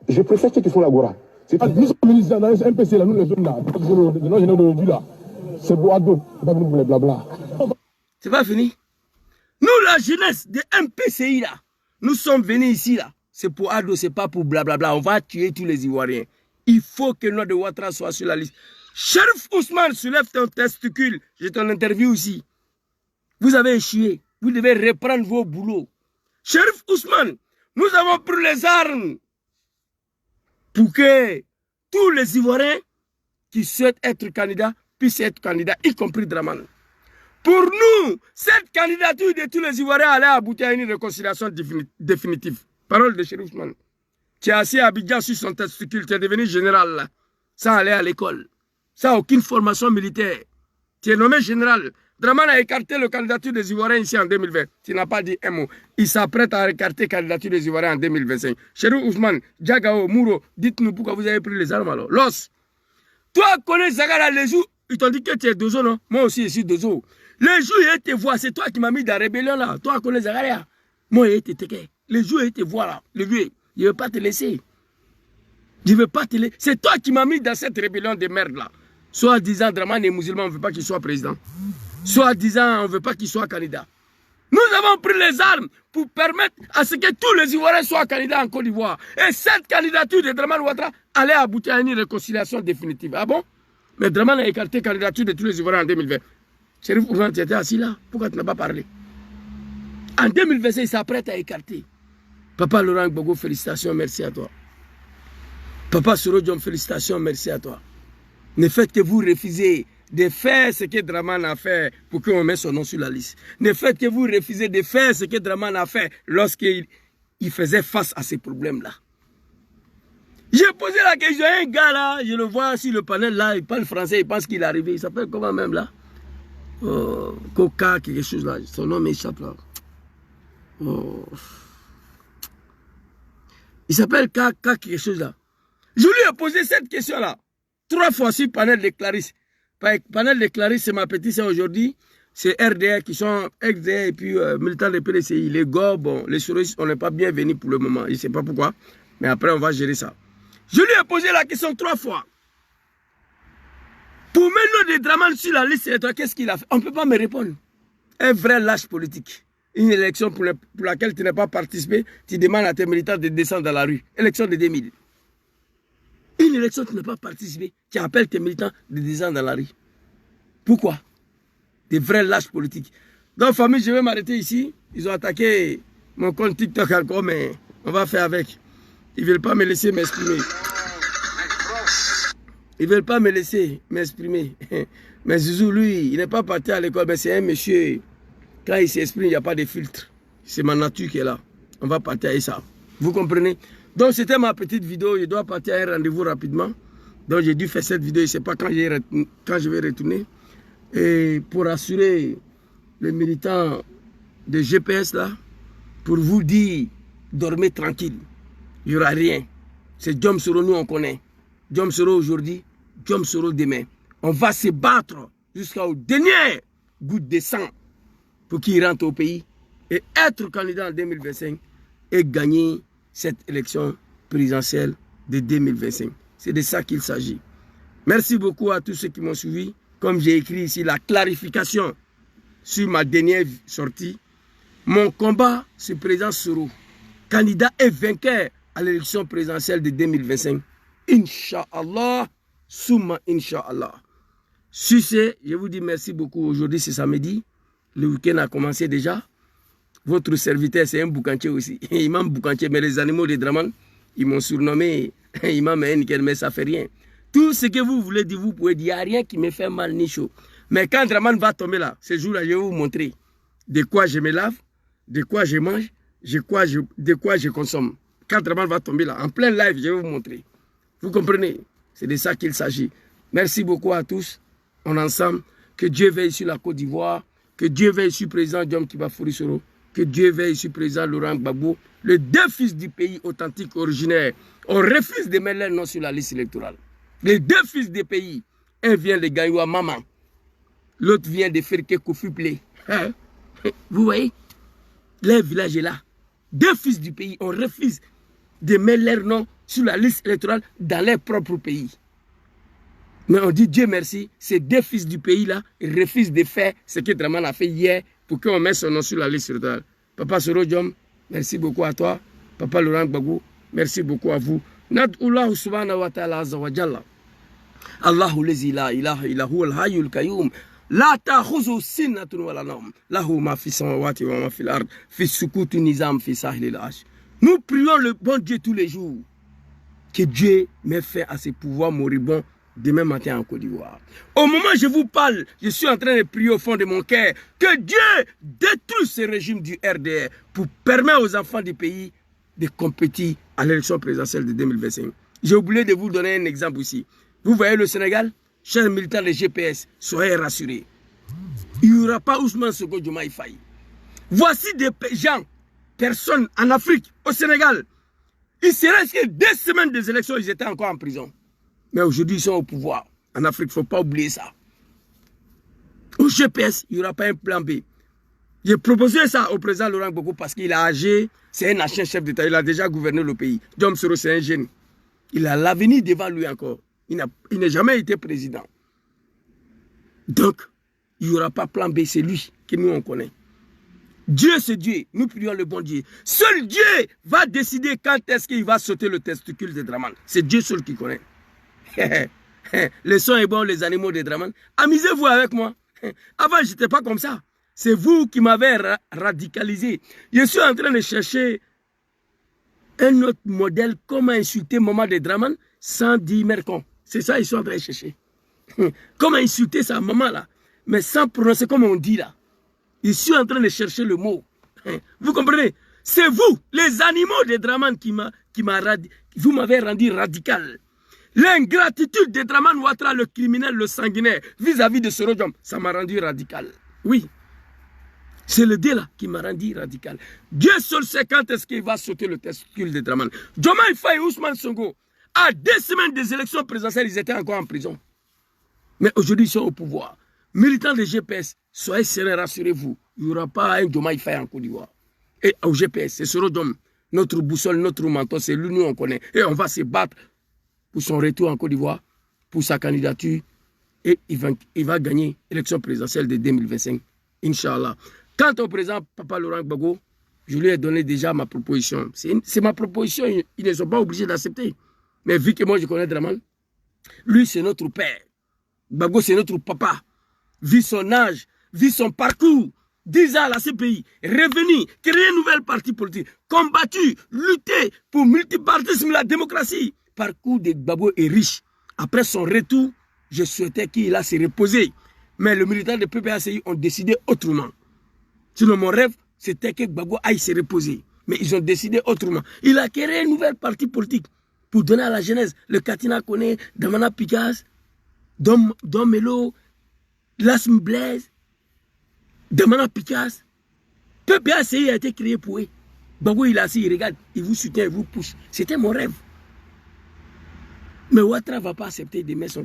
je préfère ceux qui font l'agora. Nous sommes ministres dans le MPC, là, nous les jeunes là, de nos jeunes d'aujourd'hui là. C'est Boado, pas venu pour les blabla. C'est pas fini. Nous, la jeunesse de MPCI là, nous sommes venus ici là. C'est pour Ado, c'est pas pour blablabla. On va tuer tous les Ivoiriens. Il faut que le nom de Ouattara soit sur la liste. Sheriff Ousmane, soulève ton testicule. J'ai ton interview aussi. Vous avez échoué. Vous devez reprendre vos boulots. Sheriff Ousmane, nous avons pris les armes pour que tous les Ivoiriens qui souhaitent être candidats puissent être candidats, y compris Dramane. Pour nous, cette candidature de tous les Ivoiriens allait aboutir à une réconciliation définitive. Parole de Sheriff Ousmane. Tu es assis à Abidjan sur son testicule, tu es devenu général là, sans aller à l'école, sans aucune formation militaire. Tu es nommé général. Dramane a écarté la candidature des Ivoiriens ici en 2020. Tu n'as pas dit un mot. Il s'apprête à écarter la candidature des Ivoiriens en 2025. Sheriff Ousmane, Diagao, Mouro, dites-nous pourquoi vous avez pris les armes alors. Los, toi, connais Zagara les jours, ils t'ont dit que tu es Dozo, non? Moi aussi, je suis Dozo. Les jours, ils te voient, c'est toi qui m'as mis dans la rébellion là. Toi, connais Zagara. Moi, ils te teke. Les jours, ils te voient là. Le vieux, je ne veux pas te laisser. Je ne veux pas te laisser. C'est toi qui m'as mis dans cette rébellion de merde là. Soit disant Dramane est musulman, on ne veut pas qu'il soit président. Soit disant on ne veut pas qu'il soit candidat. Nous avons pris les armes pour permettre à ce que tous les Ivoiriens soient candidats en Côte d'Ivoire. Et cette candidature de Dramane Ouattara allait aboutir à une réconciliation définitive. Ah bon? Mais Dramane a écarté la candidature de tous les Ivoiriens en 2020. Sheriff Ousmane, tu étais assis là. Pourquoi tu n'as pas parlé? En 2025, il s'apprête à écarter. Papa Laurent Gbagbo, félicitations, merci à toi. Papa Soro Diom, félicitations, merci à toi. Ne faites que vous refusez de faire ce que Dramane a fait pour qu'on mette son nom sur la liste. Ne faites que vous refusez de faire ce que Dramane a fait lorsqu'il faisait face à ces problèmes-là. J'ai posé la question à un gars là, je le vois sur le panel là, il parle français, il pense qu'il est arrivé. Il s'appelle comment même là? Coca, quelque chose là. Son nom m'échappe là. Oh. Il s'appelle Kaka, quelque chose là. Je lui ai posé cette question là. 3 fois sur panel de Clarisse. Panel de Clarisse, c'est ma petite sœur aujourd'hui. C'est RDR qui sont ex-DR et puis militants de PDCI. Les gars, bon, les souris, on n'est pas bien venus pour le moment. Je ne sais pas pourquoi. Mais après, on va gérer ça. Je lui ai posé la question 3 fois. Pour mettre le de Dramane sur la liste, qu'est-ce qu'il a fait? On ne peut pas me répondre. Un vrai lâche politique. Une élection pour laquelle tu n'as pas participé, tu demandes à tes militants de descendre dans la rue. Élection de 2000. Une élection, tu n'as pas participé, tu appelles tes militants de descendre dans la rue. Pourquoi? Des vrais lâches politiques. Donc, famille, je vais m'arrêter ici. Ils ont attaqué mon compte TikTok encore, mais on va faire avec. Ils ne veulent pas me laisser m'exprimer. Ils ne veulent pas me laisser m'exprimer. Mais Zizou, lui, il n'est pas parti à l'école, mais c'est un monsieur. Quand il s'exprime, il n'y a pas de filtre. C'est ma nature qui est là. On va partir avec ça. Vous comprenez? Donc, c'était ma petite vidéo. Je dois partir à un rendez-vous rapidement. Donc, j'ai dû faire cette vidéo. Je ne sais pas quand je vais retourner. Et pour assurer les militants de GPS là, pour vous dire, dormez tranquille. Il n'y aura rien. C'est Diom Soro, nous on connaît. Diom Soro aujourd'hui, Diom Soro demain. On va se battre jusqu'au dernier goutte de sang pour qu'il rentre au pays et être candidat en 2025 et gagner cette élection présidentielle de 2025. C'est de ça qu'il s'agit. Merci beaucoup à tous ceux qui m'ont suivi. Comme j'ai écrit ici, la clarification sur ma dernière sortie, mon combat sur le président Soro, candidat et vainqueur à l'élection présidentielle de 2025. Inch'Allah, Souma Inch'Allah. Sur ce, je vous dis merci beaucoup. Aujourd'hui, c'est samedi. Le week-end a commencé déjà. Votre serviteur, c'est un boucantier aussi. Imam Boucantier, mais les animaux de Draman, ils m'ont surnommé Imam Enkel, mais ça ne fait rien. Tout ce que vous voulez dire, vous pouvez dire. Il n'y a rien qui me fait mal ni chaud. Mais quand Draman va tomber là, ce jour-là, je vais vous montrer de quoi je me lave, de quoi je mange, de quoi je consomme. Quand Draman va tomber là, en plein live, je vais vous montrer. Vous comprenez? C'est de ça qu'il s'agit. Merci beaucoup à tous. On est ensemble. Que Dieu veille sur la Côte d'Ivoire. Que Dieu veille sur le président Diom Kibafouri Soro. Que Dieu veille sur le président Laurent Gbagbo. Les deux fils du pays authentique originaire. On refuse de mettre leur nom sur la liste électorale. Les deux fils du pays. Un vient de Gaïwa Maman. L'autre vient de Ferke Kofuple. Hein? Vous voyez? Leur village est là. Deux fils du pays. On refuse de mettre leur nom sur la liste électorale dans leur propre pays. Mais on dit Dieu merci, ces deux fils du pays-là refusent de faire ce que Draman a fait hier pour qu'on mette son nom sur la liste électorale. Papa Soro Diom, merci beaucoup à toi. Papa Laurent Gbagbo, merci beaucoup à vous. Nad'Allahu subhanahu wa ta'ala azza wa jalla. Allahu lazi la ilaha illa huwa al-hayyul qayyum. La ta'khuzu sinatun wa la nawm. Lahu ma fi samawati wa ma fi al-ard. Fi sukuti nizam fi sahil al-ash. Nous prions le bon Dieu tous les jours. Que Dieu m'ait fait à ses pouvoirs moribonds demain matin en Côte d'Ivoire. Au moment où je vous parle, je suis en train de prier au fond de mon cœur que Dieu détruise ce régime du RDR pour permettre aux enfants du pays de compétir à l'élection présidentielle de 2025. J'ai oublié de vous donner un exemple ici. Vous voyez le Sénégal, chers militaires de GPS, soyez rassurés. Il n'y aura pas Ousmane Sonko Diomaye Faye. Voici des gens, personnes en Afrique, au Sénégal. Il serait que 2 semaines des élections, ils étaient encore en prison. Mais aujourd'hui, ils sont au pouvoir. En Afrique, il ne faut pas oublier ça. Au GPS, il n'y aura pas un plan B. J'ai proposé ça au président Laurent Gbagbo parce qu'il a âgé, c'est un ancien chef d'État, il a déjà gouverné le pays. Diom Soro, c'est un jeune. Il a l'avenir devant lui encore. Il n'a jamais été président. Donc, il n'y aura pas plan B, c'est lui que nous on connaît. Dieu, c'est Dieu. Nous prions le bon Dieu. Seul Dieu va décider quand est-ce qu'il va sauter le testicule de Draman. C'est Dieu seul qui connaît. Le son est bon, les animaux de Draman. Amusez-vous avec moi. Avant, je n'étais pas comme ça. C'est vous qui m'avez radicalisé. Je suis en train de chercher un autre modèle, comment insulter maman de Draman sans dire Mercon. C'est ça qu'ils sont en train de chercher. Comment insulter sa maman là, mais sans prononcer comme on dit là. Je suis en train de chercher le mot. Vous comprenez? C'est vous, les animaux de Draman, vous m'avez rendu radical. L'ingratitude de Draman Ouattara, le criminel, le sanguinaire, vis-à-vis de Soro Diom, ça m'a rendu radical. Oui. C'est le Dieu là qui m'a rendu radical. Dieu seul sait quand est-ce qu'il va sauter le testicule de Draman. Diomaye Faye et Ousmane Sonko, à 2 semaines des élections présidentielles, ils étaient encore en prison. Mais aujourd'hui, ils sont au pouvoir. Militants de GPS, soyez sereins, rassurez-vous. Il n'y aura pas un Diomaye Faye en Côte d'Ivoire. Et au GPS, c'est Soro Diom, notre boussole, notre mentor, c'est lui, nous on connaît. Et on va se battre pour son retour en Côte d'Ivoire, pour sa candidature. Et il va gagner l'élection présidentielle de 2025. Inch'Allah. Quant au président Papa Laurent Gbagbo, je lui ai donné déjà ma proposition. C'est ma proposition, ils ne sont pas obligés d'accepter. Mais vu que moi je connais Draman, lui c'est notre père. Gbagbo c'est notre papa. Vu son âge, vu son parcours, 10 ans à la CPI, revenu, créer une nouvelle parti politique, combattu, lutté pour le multipartisme, la démocratie. Parcours de Gbagbo est riche. Après son retour, je souhaitais qu'il a se reposer. Mais les militants de PPACI ont décidé autrement. Sinon, mon rêve, c'était que Gbagbo aille se reposer. Mais ils ont décidé autrement. Il a créé une nouvelle parti politique pour donner à la jeunesse le Katina Kone, Damana Pikas, Dom Melo, Lasm Blaise, Damana Pikas. PPACI a été créé pour eux. Gbagbo, il est assis, il regarde, il vous soutient, il vous pousse. C'était mon rêve. Mais Ouattara ne va pas accepter de mettre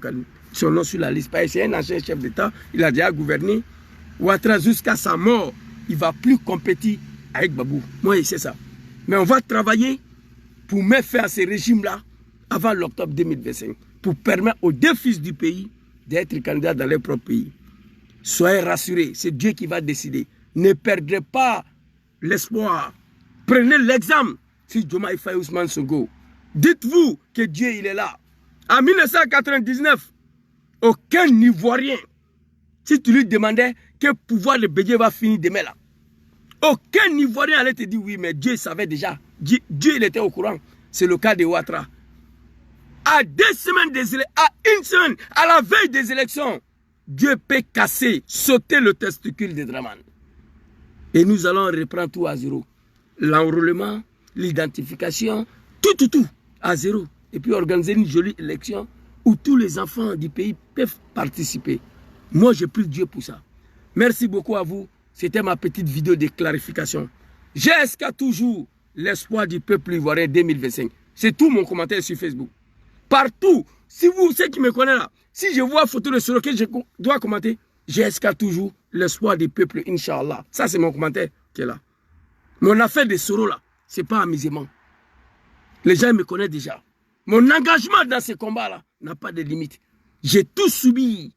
son nom sur la liste. C'est un ancien chef d'État, il a déjà gouverné. Ouattara, jusqu'à sa mort, il ne va plus compétir avec Gbagbo. Moi, c'est ça. Mais on va travailler pour mettre fin à ce régime-là avant l'octobre 2025, pour permettre aux 2 fils du pays d'être candidats dans leur propre pays. Soyez rassurés, c'est Dieu qui va décider. Ne perdrez pas l'espoir. Prenez l'exemple sur Diomaye Faye Ousmane Sonko. Dites-vous que Dieu, il est là. En 1999, aucun Ivoirien, si tu lui demandais quel pouvoir le Bédié va finir demain là, aucun Ivoirien allait te dire oui, mais Dieu savait déjà. Dieu il était au courant. C'est le cas de Ouattara. À 2 semaines des élections, à 1 semaine, à la veille des élections, Dieu peut casser, sauter le testicule de Dramane. Et nous allons reprendre tout à zéro. L'enrôlement, l'identification, tout à zéro. Et puis organiser une jolie élection où tous les enfants du pays peuvent participer. Moi, je prie Dieu pour ça. Merci beaucoup à vous. C'était ma petite vidéo de clarification. Jusqu'à toujours l'espoir du peuple ivoirien 2025. C'est tout mon commentaire sur Facebook. Partout, si vous, ceux qui me connaissent là, si je vois photo de Soro que je dois commenter, jusqu'à toujours l'espoir du peuple, Inch'Allah. Ça, c'est mon commentaire qui est là. Mon affaire de Soro là, ce n'est pas amusement. Les gens me connaissent déjà. Mon engagement dans ce combat-là n'a pas de limite. J'ai tout subi.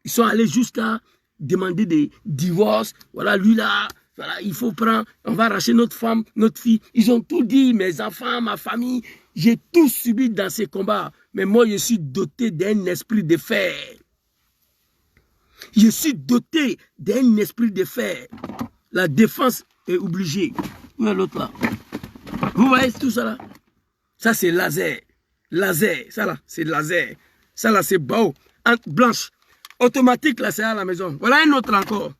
Ils sont allés jusqu'à demander des divorces. Voilà, lui là, voilà, il faut prendre, on va arracher notre femme, notre fille. Ils ont tout dit, mes enfants, ma famille. J'ai tout subi dans ces combats. Mais moi, je suis doté d'un esprit de fer. Je suis doté d'un esprit de fer. La défense est obligée. Où est l'autre là? Vous voyez tout ça là? Ça, c'est laser. Laser. Ça là, c'est laser. Ça là, c'est beau. Blanche. Automatique, là, c'est à la maison. Voilà un autre encore.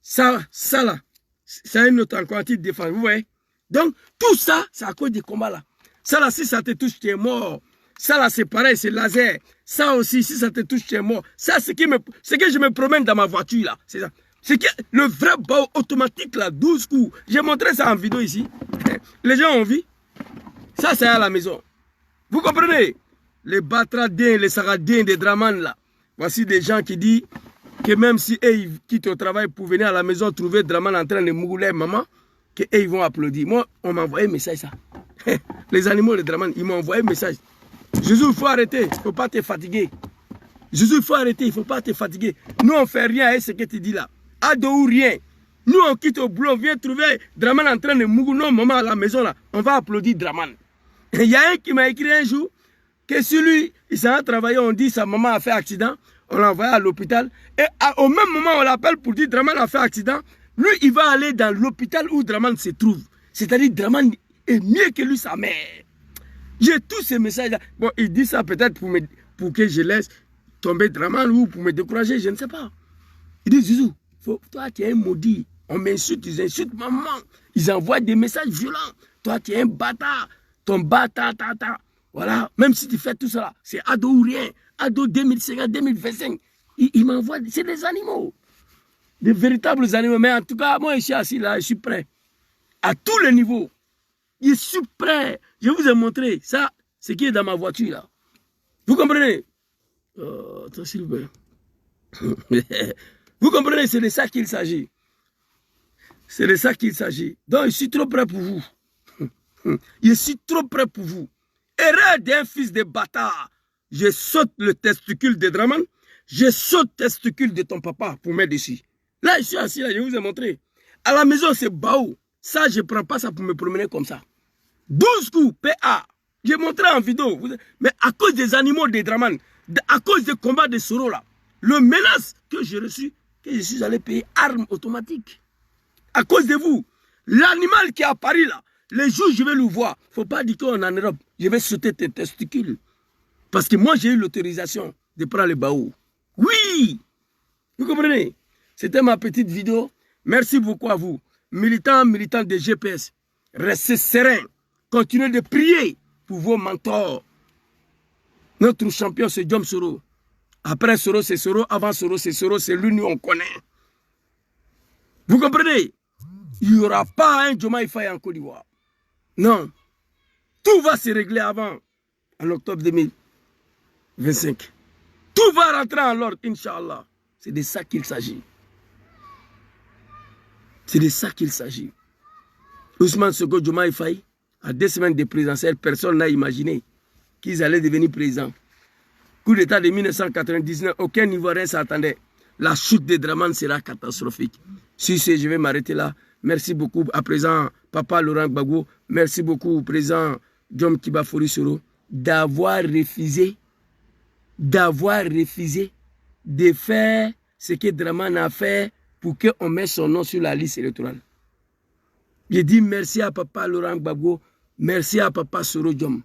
Ça là, c'est un autre encore anti-défense. Vous voyez? Donc, tout ça, c'est à cause des combats là. Ça là, si ça te touche, tu es mort. Ça là, c'est pareil, c'est laser. Ça aussi, si ça te touche, tu es mort. Ça, c'est que je me promène dans ma voiture là. C'est ça. C'est que le vrai bau automatique là, 12 coups. J'ai montré ça en vidéo ici. Les gens ont vu. Ça, c'est à la maison. Vous comprenez? Les Batradins, les Saradins, les Dramane là. Voici des gens qui disent que même si eux, ils quittent au travail pour venir à la maison trouver Dramane en train de mouler maman, que eux, ils vont applaudir. Moi, on m'a envoyé un message ça. Les animaux, les Dramane, ils m'ont envoyé un message. Jésus, il faut arrêter, il ne faut pas te fatiguer. Jésus, il faut arrêter, il ne faut pas te fatiguer. Nous, on ne fait rien à ce que tu dis là. Ado ou rien. Nous, on quitte au boulot, on vient trouver Dramane en train de mouler non, maman à la maison là. On va applaudir Dramane. Il y a un qui m'a écrit un jour que si lui, il s'en a travaillé, on dit sa maman a fait accident, on l'a envoyé à l'hôpital. Et au même moment, on l'appelle pour dire Dramane a fait accident. Lui, il va aller dans l'hôpital où Dramane se trouve. C'est-à-dire Dramane est mieux que lui, sa mère. J'ai tous ces messages-là. Bon, il dit ça peut-être pour que je laisse tomber Dramane ou pour me décourager, je ne sais pas. Il dit, Zizou, toi, tu es un maudit. On m'insulte, ils insultent maman. Ils envoient des messages violents. Toi, tu es un bâtard. Ton bâtard, voilà. Même si tu fais tout ça, c'est ado ou rien. Ado 2050, 2025. Ils m'envoient, c'est des animaux. Des véritables animaux. Mais en tout cas, moi, je suis assis là, je suis prêt. À tous les niveaux. Je suis prêt. Je vous ai montré ça, ce qui est dans ma voiture là. Vous comprenez? Attends, s'il vous plaît. Vous comprenez, c'est de ça qu'il s'agit. C'est de ça qu'il s'agit. Donc, je suis trop prêt pour vous. Je suis trop prêt pour vous. Erreur d'un fils de bâtard. Je saute le testicule de Dramane. Je saute le testicule de ton papa pour mettre dessus. Là, je suis assis là, je vous ai montré. À la maison, c'est baou. Ça, je ne prends pas ça pour me promener comme ça. 12 coups, PA. J'ai montré en vidéo. Mais à cause des animaux de Dramane, à cause des combats de Soro là, le menace que j'ai reçu, que je suis allé payer armes automatiques. À cause de vous. L'animal qui est à Paris là, les jours je vais le voir. Il ne faut pas dire qu'on est en Europe. Je vais sauter tes testicules. Parce que moi j'ai eu l'autorisation de prendre le baou. Oui. Vous comprenez? C'était ma petite vidéo. Merci beaucoup à vous. Militants de GPS. Restez sereins. Continuez de prier pour vos mentors. Notre champion c'est Djom Soro. Après Soro c'est Soro. Avant Soro c'est Soro. C'est lui nous on connaît. Vous comprenez? Il n'y aura pas un Diomaye Faye en Côte d'Ivoire. Non. Tout va se régler avant, en octobre 2025. Tout va rentrer en l'ordre, Inch'Allah. C'est de ça qu'il s'agit. C'est de ça qu'il s'agit. Ousmane Sonko, Diomaye Faye, à 2 semaines de présidentielle, personne n'a imaginé qu'ils allaient devenir présidents. Coup d'État de 1999, aucun Ivoirien s'attendait. la chute de Dramane sera catastrophique. Si c'est, je vais m'arrêter là. Merci beaucoup à présent, Papa Laurent Gbagbo. Merci beaucoup au président John Kibafori Soro d'avoir refusé de faire ce que Dramane a fait pour qu'on mette son nom sur la liste électorale. Je dis merci à Papa Laurent Gbagbo, merci à Papa Soro Diom,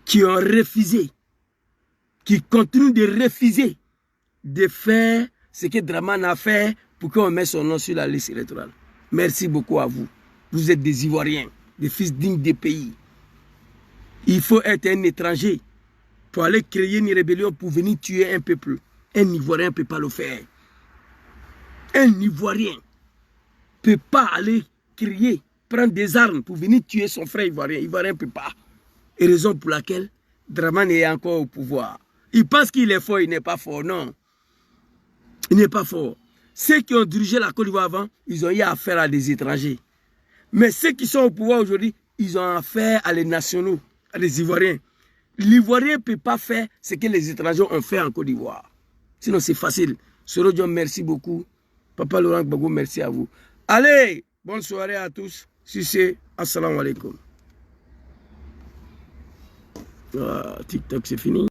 qui ont refusé, qui continuent de refuser de faire ce que Dramane a fait pour qu'on mette son nom sur la liste électorale. Merci beaucoup à vous. Vous êtes des Ivoiriens, des fils dignes des pays. Il faut être un étranger pour aller créer une rébellion pour venir tuer un peuple. Un Ivoirien ne peut pas le faire. Un Ivoirien ne peut pas aller crier, prendre des armes pour venir tuer son frère Ivoirien. Ivoirien ne peut pas. Et raison pour laquelle Dramane est encore au pouvoir. Il pense qu'il est fort, il n'est pas fort. Non. Il n'est pas fort. Ceux qui ont dirigé la Côte d'Ivoire avant, ils ont eu affaire à des étrangers. Mais ceux qui sont au pouvoir aujourd'hui, ils ont affaire à les nationaux, à des Ivoiriens. L'Ivoirien ne peut pas faire ce que les étrangers ont fait en Côte d'Ivoire. Sinon, c'est facile. Soro Diom, merci beaucoup. Papa Laurent Gbagbo, merci à vous. Allez, bonne soirée à tous. Si c'est, assalamu alaikum. TikTok, c'est fini.